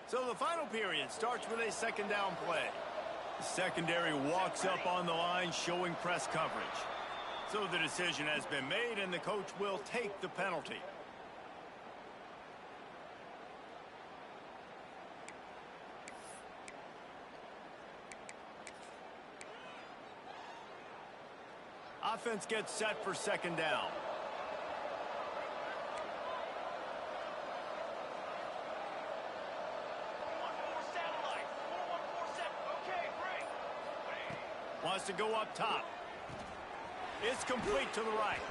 So the final period starts with a second down play. The secondary walks up on the line, showing press coverage. So the decision has been made, and the coach will take the penalty. Offense gets set for second down. Wants to go up top. It's complete to the right.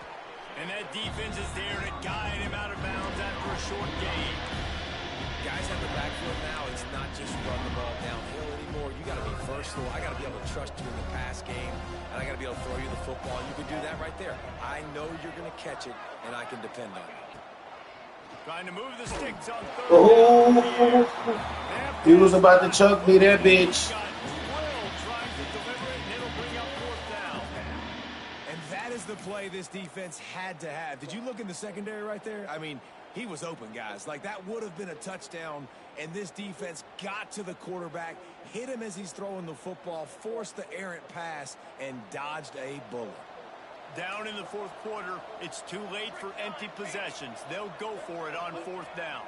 And that defense is there to guide him out of bounds after a short gain. Guys have the backfield now. It's not just run the ball downhill anymore. You got to be versatile. I got to be able to trust you in the pass game. And I got to be able to throw you the football. And you can do that right there. I know you're going to catch it, and I can depend on it. Trying to move the sticks on third. Oh, he was about to chuck me that bitch. The play this defense had to have. Did you look in the secondary right there? I mean, he was open, guys. Like, that would have been a touchdown, and this defense got to the quarterback, hit him as he's throwing the football, forced the errant pass, and dodged a bullet. Down in the fourth quarter, it's too late for empty possessions. They'll go for it on fourth down.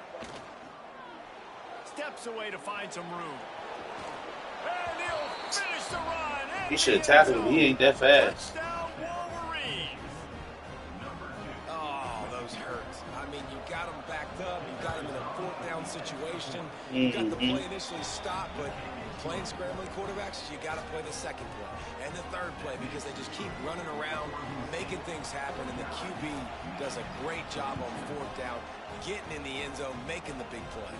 Steps away to find some room. And he'll finish the run. He should have tackled him. He ain't that fast. Got him backed up. You got him in a fourth down situation. You got the play initially stopped, but playing scrambling quarterbacks, you got to play the second play and the third play because they just keep running around, making things happen, and the QB does a great job on fourth down, getting in the end zone, making the big play.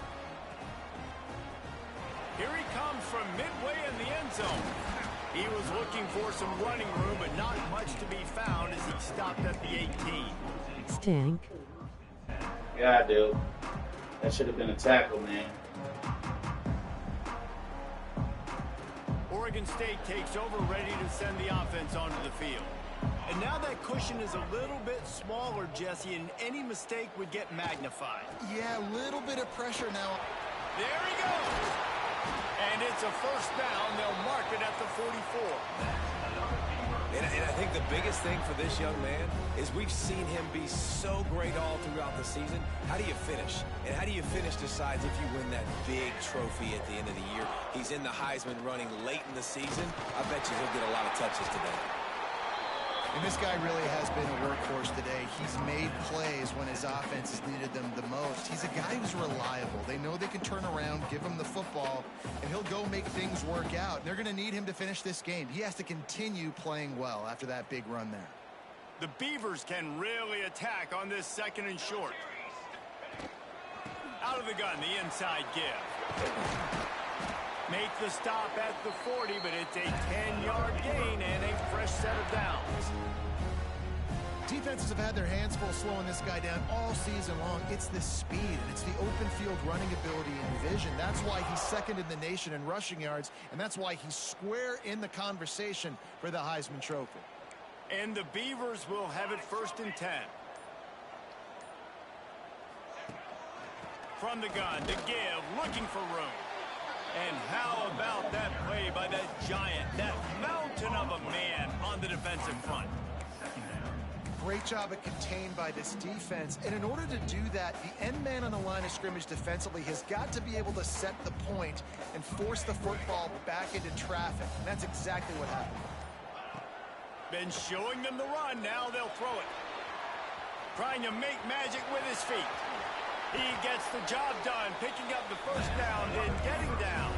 Here he comes from midway in the end zone. He was looking for some running room, but not much to be found as he stopped at the 18. Stink. Yeah, I do. That should have been a tackle, man. Oregon State takes over, ready to send the offense onto the field. And now that cushion is a little bit smaller, Jesse, and any mistake would get magnified. Yeah, a little bit of pressure now. There he goes. And it's a first down. They'll mark it at the 44. And I think the biggest thing for this young man is we've seen him be so great all throughout the season. How do you finish? And how do you finish decides if you win that big trophy at the end of the year. He's in the Heisman running late in the season. I bet you he'll get a lot of touches today. And this guy really has been a workhorse today. He's made plays when his offense has needed them the most. He's a guy who's reliable. They know they can turn around, give him the football, and he'll go make things work out. And they're going to need him to finish this game. He has to continue playing well after that big run there. The Beavers can really attack on this second and short. Out of the gun, the inside give. Make the stop at the 40, but it's a 10-yard gain and a fresh set of downs. Defenses have had their hands full slowing this guy down all season long. It's the speed, and it's the open field running ability and vision. That's why he's second in the nation in rushing yards, and that's why he's square in the conversation for the Heisman Trophy. And the Beavers will have it 1st and 10. From the gun, to give, looking for room. And how about that play by that giant, that mountain of a man on the defensive front? Great job at contained by this defense. And in order to do that, the end man on the line of scrimmage defensively has got to be able to set the point and force the football back into traffic. And that's exactly what happened. Been showing them the run. Now they'll throw it. Trying to make magic with his feet. He gets the job done, picking up the first down and getting down.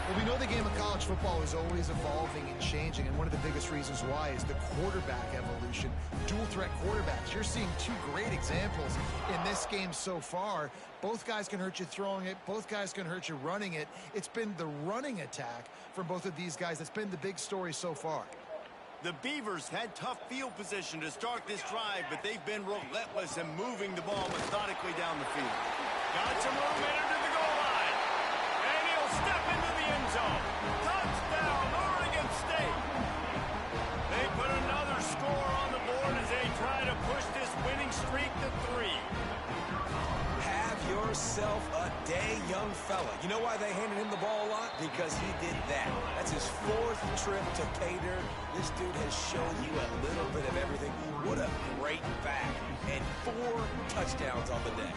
Well, we know the game of college football is always evolving and changing, and one of the biggest reasons why is the quarterback evolution. Dual threat quarterbacks. You're seeing two great examples in this game so far. Both guys can hurt you throwing it. Both guys can hurt you running it. It's been the running attack for both of these guys that's been the big story so far. The Beavers had tough field position to start this drive, but they've been relentless in moving the ball methodically down the field. Got some room into the goal line. And he'll step into the end zone. Touchdown, Oregon State. They put another score on the board as they try to push this winning streak to 3. Have yourself a day, young fella. You know why they handed him the ball a lot? Because he did that. That's his 4th trip to Cater. This dude has shown you a little bit of everything. What a great back. And 4 touchdowns on the day.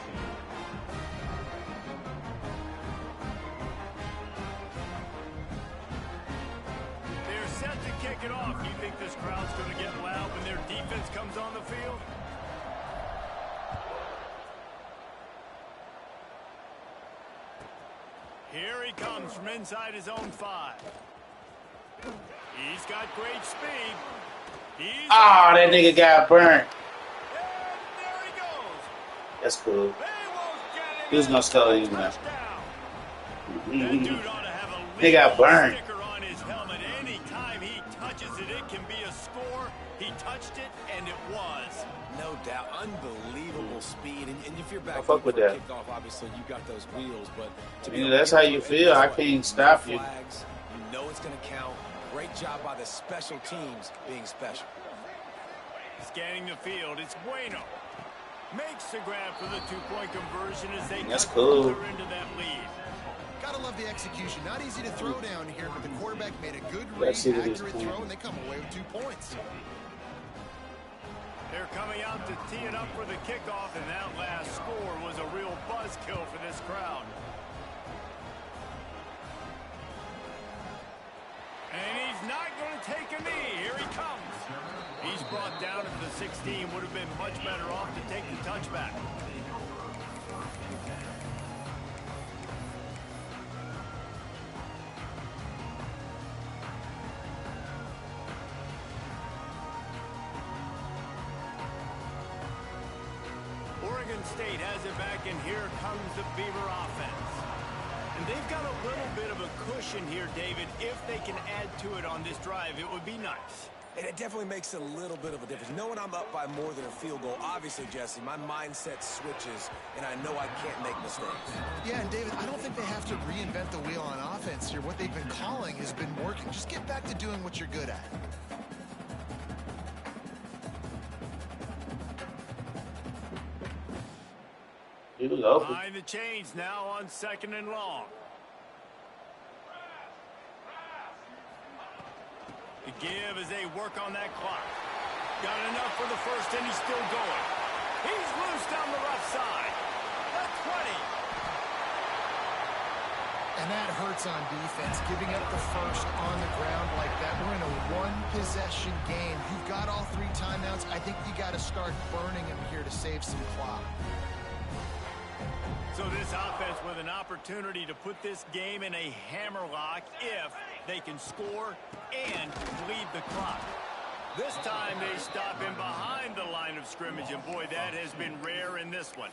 They're set to kick it off. You think this crowd's going to get loud when their defense comes on the field? Here he comes from inside his own 5. He's got great speed. That nigga got burnt. And there he goes. That's cool. They won't get him. Who's gonna steal him now? That dude ought to have a They got burned. sticker on his helmet. Anytime he touches it, it can be a score. He touched it, and it was. No doubt. Unbelievable speed. And if you're back I fuck with for that. kickoff, obviously you got those wheels, but to Yeah, that's how you feel. I can't stop you. Flags, you know it's going to count. Great job by the special teams being special. Scanning the field, it's Bueno. Makes the grab for the 2-point conversion as they That's cut cool. further into that lead. Gotta love the execution. Not easy to throw down here, but the quarterback made a good read, Let's see what he's accurate doing. throw, and they come away with 2 points. They're coming out to tee it up for the kickoff, and that last score was a real buzzkill for this crowd. And he's not going to take a knee. Here he comes. He's brought down at the 16. Would have been much better off to take the touchback. Oregon State has it back, and here comes the Beaver offense. And they've got a little bit of a cushion here, David. If they can add to it on this drive, it would be nice. And it definitely makes a little bit of a difference. Knowing I'm up by more than a field goal, obviously, Jesse, my mindset switches, and I know I can't make mistakes. Yeah, and David, I don't think they have to reinvent the wheel on offense here. What they've been calling has been working. Just get back to doing what you're good at. He was open. Behind the chains now on 2nd and long. The give as they work on that clock. Got enough for the first, and he's still going. He's loose down the left side. The 20. And that hurts on defense, giving up the first on the ground like that. We're in a one-possession game. You've got all 3 timeouts. I think you got to start burning them here to save some clock. So this offense with an opportunity to put this game in a hammerlock if they can score and bleed the clock. This time they stop him behind the line of scrimmage, and boy, that has been rare in this one.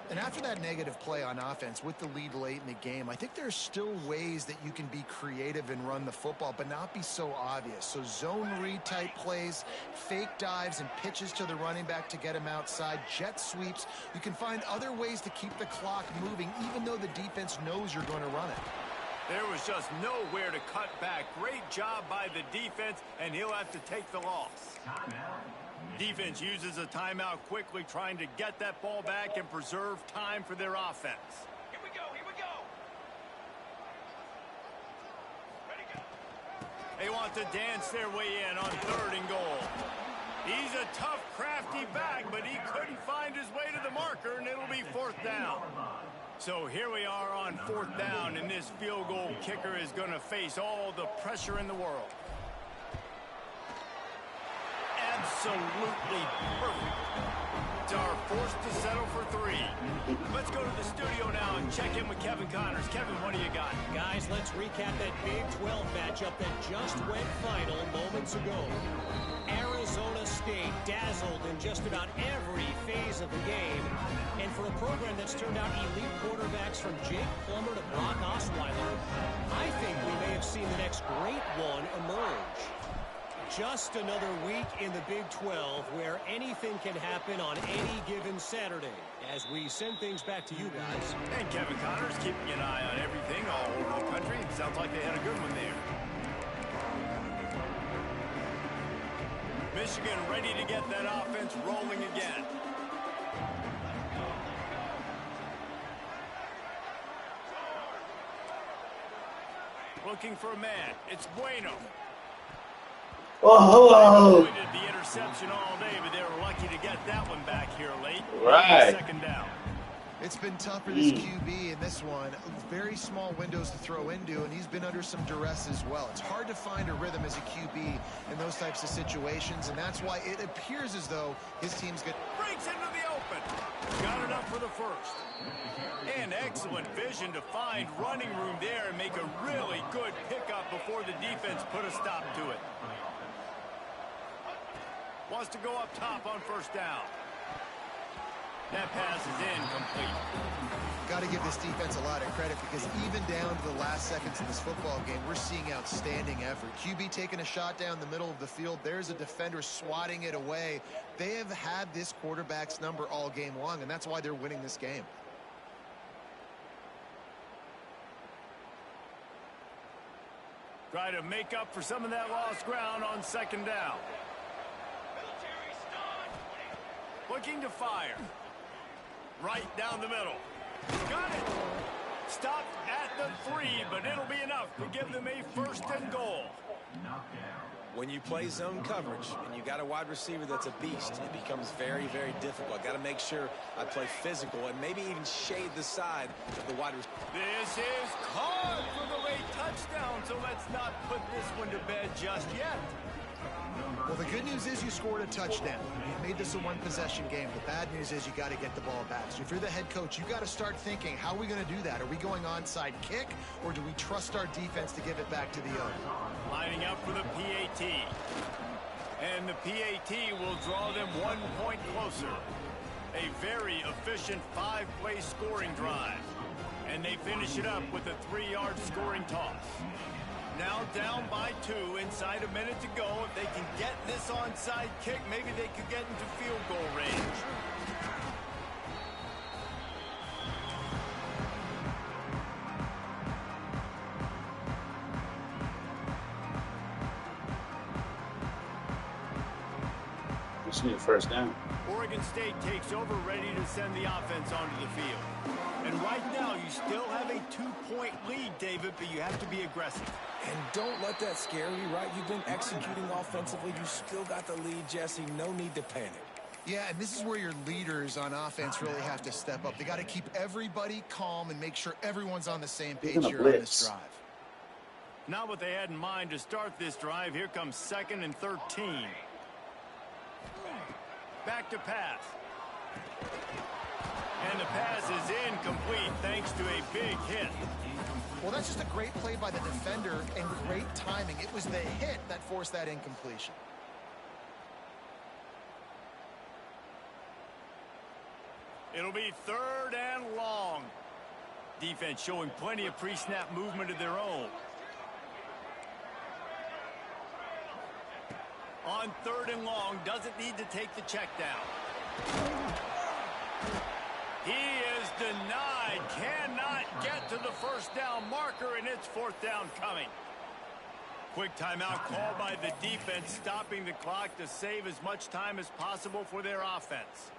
And after that negative play on offense with the lead late in the game, I think there's still ways that you can be creative and run the football, but not be so obvious. So zone read type plays, fake dives and pitches to the running back to get him outside, jet sweeps. You can find other ways to keep the clock moving, even though the defense knows you're going to run it. There was just nowhere to cut back. Great job by the defense, and he'll have to take the loss. Defense uses a timeout quickly, trying to get that ball back and preserve time for their offense. Here we go, here we go. Ready, go. They want to dance their way in on 3rd and goal. He's a tough, crafty back, but he couldn't find his way to the marker, and it'll be 4th down. So here we are on 4th down, and this field goal kicker is going to face all the pressure in the world. Absolutely perfect. Are forced to settle for 3. Let's go to the studio now and check in with Kevin Connors. Kevin, what do you got? Guys, let's recap that Big 12 matchup that just went final moments ago. Arizona State dazzled in just about every phase of the game. And for a program that's turned out elite quarterbacks from Jake Plummer to Brock Osweiler, I think we may have seen the next great one emerge. Just another week in the Big 12 where anything can happen on any given Saturday. As we send things back to you guys. And Kevin Connors keeping an eye on everything all over the country. It sounds like they had a good one there. Michigan ready to get that offense rolling again. Looking for a man. It's Bueno. Oh, They avoided the interception all day, but they were lucky to get that one back here late. right. 2nd down. It's been tough for this QB in this one. Very small windows to throw into, and he's been under some duress as well. It's hard to find a rhythm as a QB in those types of situations, and that's why it appears as though his team's good. Breaks into the open. Got it up for the first. And excellent vision to find running room there and make a really good pickup before the defense put a stop to it. Wants to go up top on 1st down. That pass is incomplete. Got to give this defense a lot of credit because even down to the last seconds of this football game, we're seeing outstanding effort. QB taking a shot down the middle of the field. There's a defender swatting it away. They have had this quarterback's number all game long, and that's why they're winning this game. Try to make up for some of that lost ground on 2nd down. Looking to fire. Right down the middle. Got it. Stopped at the 3, but it'll be enough to give them a 1st and goal. When you play zone coverage and you got a wide receiver that's a beast, it becomes very, very difficult. Got to make sure I play physical and maybe even shade the side of the wide receiver. This is caught for the late touchdown, so let's not put this one to bed just yet. Well, the good news is you scored a touchdown. You made this a one-possession game. The bad news is you got to get the ball back. So if you're the head coach, you got to start thinking, how are we going to do that? Are we going onside kick, or do we trust our defense to give it back to the owner? Lining up for the PAT. And the PAT will draw them 1 point closer. A very efficient 5-play scoring drive. And they finish it up with a 3-yard scoring toss. Now down by 2 inside a minute to go. If they can get this onside kick, maybe they could get into field goal range. Just need a first down. Oregon State takes over, ready to send the offense onto the field. And right now, you still have a 2-point lead, David, but you have to be aggressive. And don't let that scare you, right? You've been executing offensively. You still got the lead, Jesse. No need to panic. Yeah, and this is where your leaders on offense really have to step up. They got to keep everybody calm and make sure everyone's on the same page here on this drive. Not what they had in mind to start this drive. Here comes 2nd and 13. Back to pass. And the pass is incomplete thanks to a big hit. Well, that's just a great play by the defender and great timing. It was the hit that forced that incompletion. It'll be 3rd and long. Defense showing plenty of pre-snap movement of their own. On 3rd and long, doesn't need to take the check down. He is denied, cannot get to the first down marker, and it's 4th down coming. Quick timeout called by the defense, stopping the clock to save as much time as possible for their offense.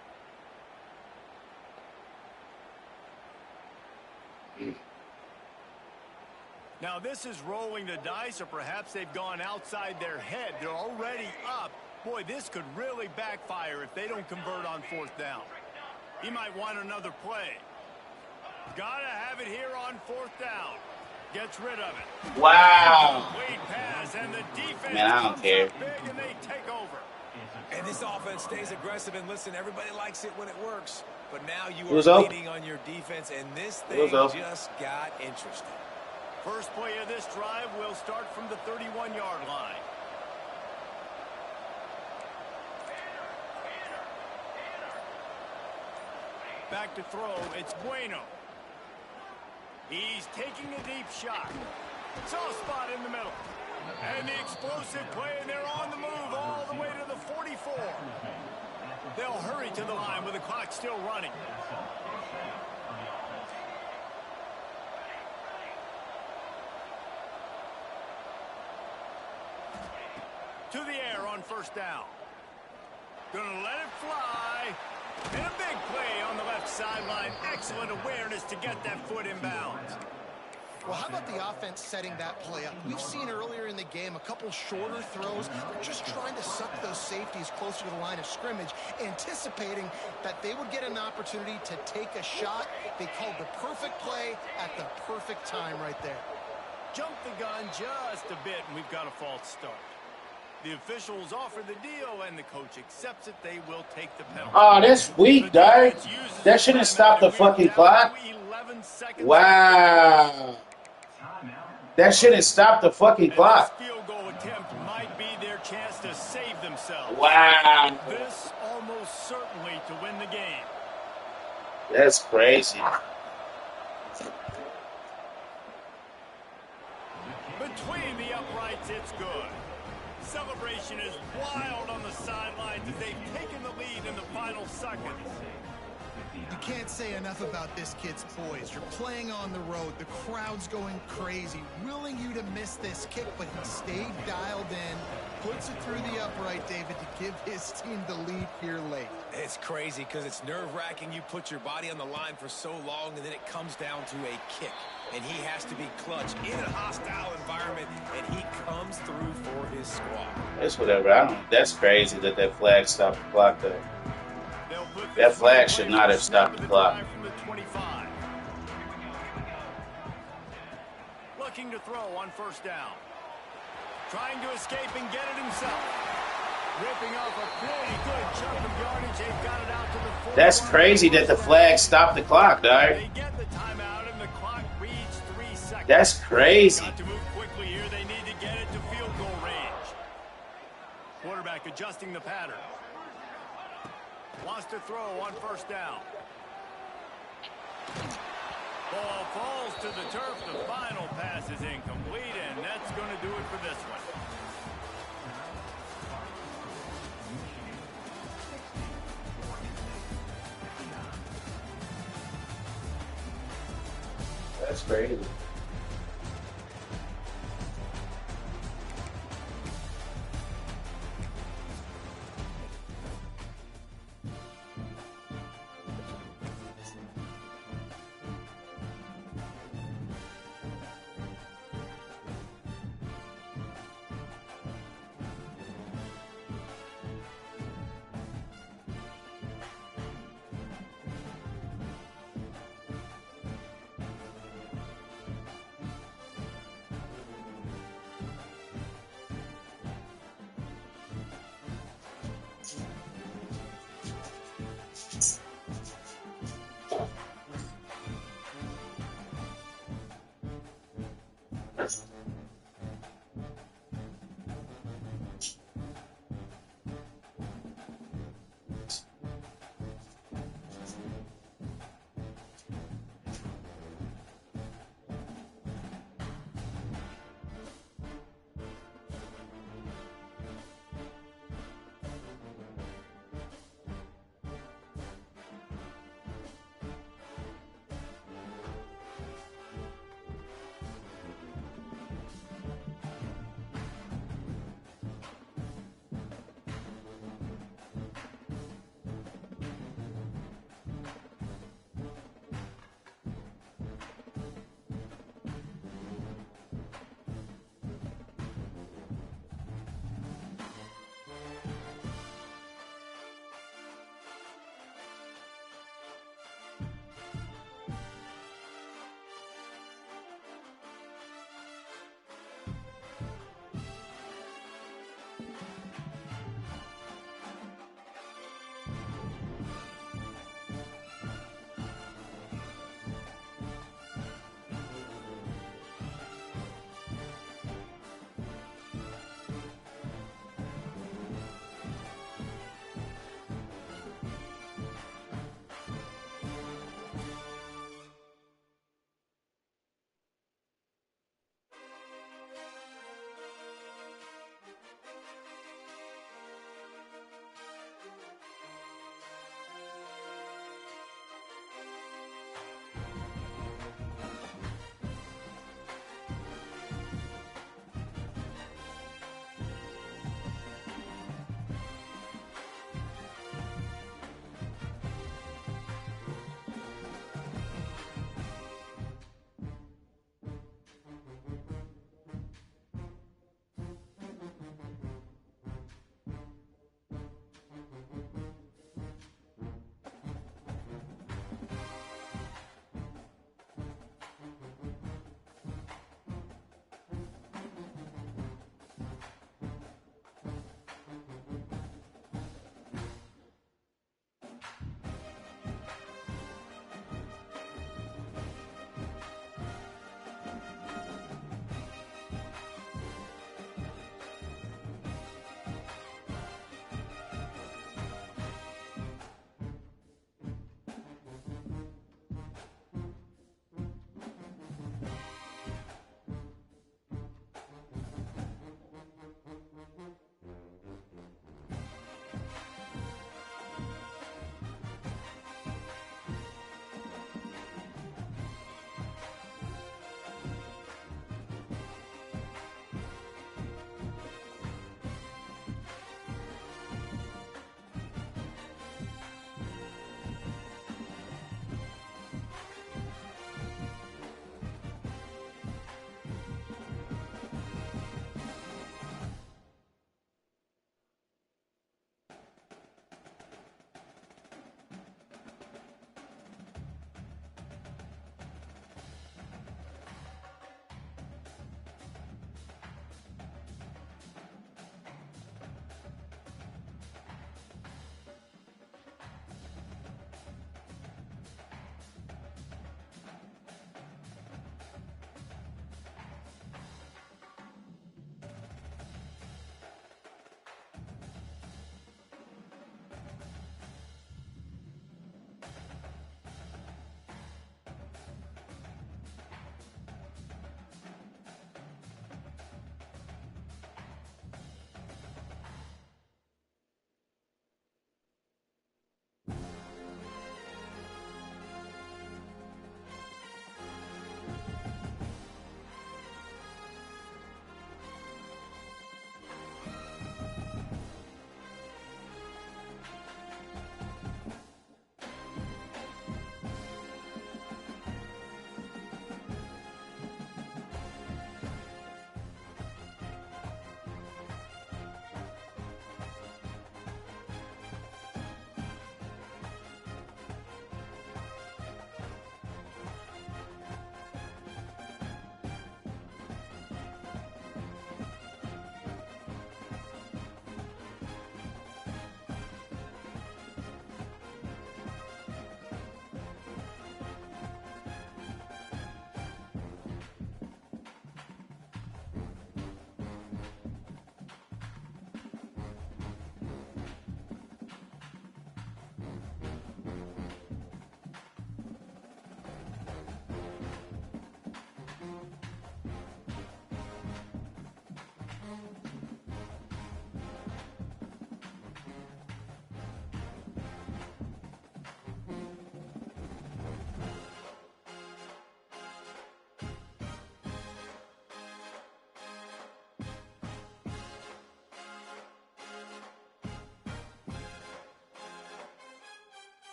Now this is rolling the dice, or perhaps they've gone outside their head. They're already up. Boy, this could really backfire if they don't convert on 4th down. He might want another play. Gotta have it here on 4th down. Gets rid of it. Wow. Complete pass, and the defense Man, I don't care. big, and they take over. And this offense stays aggressive, and listen, everybody likes it when it works. But now you Who's are up? leading on your defense, and this Who's thing up? just got interesting. First play of this drive will start from the 31-yard line. Back to throw, it's Bueno. He's taking a deep shot. Soft spot in the middle. And the explosive play, and they're on the move all the way to the 44. They'll hurry to the line with the clock still running. To the air on 1st down. Gonna let it fly. And a big play on the left sideline. Excellent awareness to get that foot in bounds. Well, how about the offense setting that play up? We've seen earlier in the game a couple shorter throws. They're just trying to suck those safeties closer to the line of scrimmage, anticipating that they would get an opportunity to take a shot. They called the perfect play at the perfect time right there. Jumped the gun just a bit, and we've got a false start. The officials offer the deal, and the coach accepts it. They will take the penalty. Oh, that's weak, dog. That shouldn't stop the fucking clock. Wow. That shouldn't stop the fucking clock. This field goal attempt might be their chance to save themselves. Wow. This almost certainly to win the game. That's crazy. Between the uprights, it's good. Celebration is wild on the sidelines as they've taken the lead in the final seconds. You can't say enough about this kid's poise. You're playing on the road. The crowd's going crazy, willing you to miss this kick, but he stayed dialed in, puts it through the upright, David, to give his team the lead here late. It's crazy because it's nerve-wracking. You put your body on the line for so long, and then it comes down to a kick. And he has to be clutch in a hostile environment, and he comes through for his squad. It's whatever. That's crazy that flag stopped the clock, though. That flag should not have stopped the clock. Looking to throw on 1st down. Trying to escape and get it himself. Ripping off a pretty good chunk of yardage. They've got it out to the 40. That's crazy that the flag stopped the clock, dog. They get the timeout, and the clock reads 3 seconds. That's crazy. Got to move quickly here. They need to get it to field goal range. Quarterback adjusting the pattern. Wants to throw on 1st down. Ball falls to the turf. The final pass is incomplete, and that's going to do it for this one. That's crazy.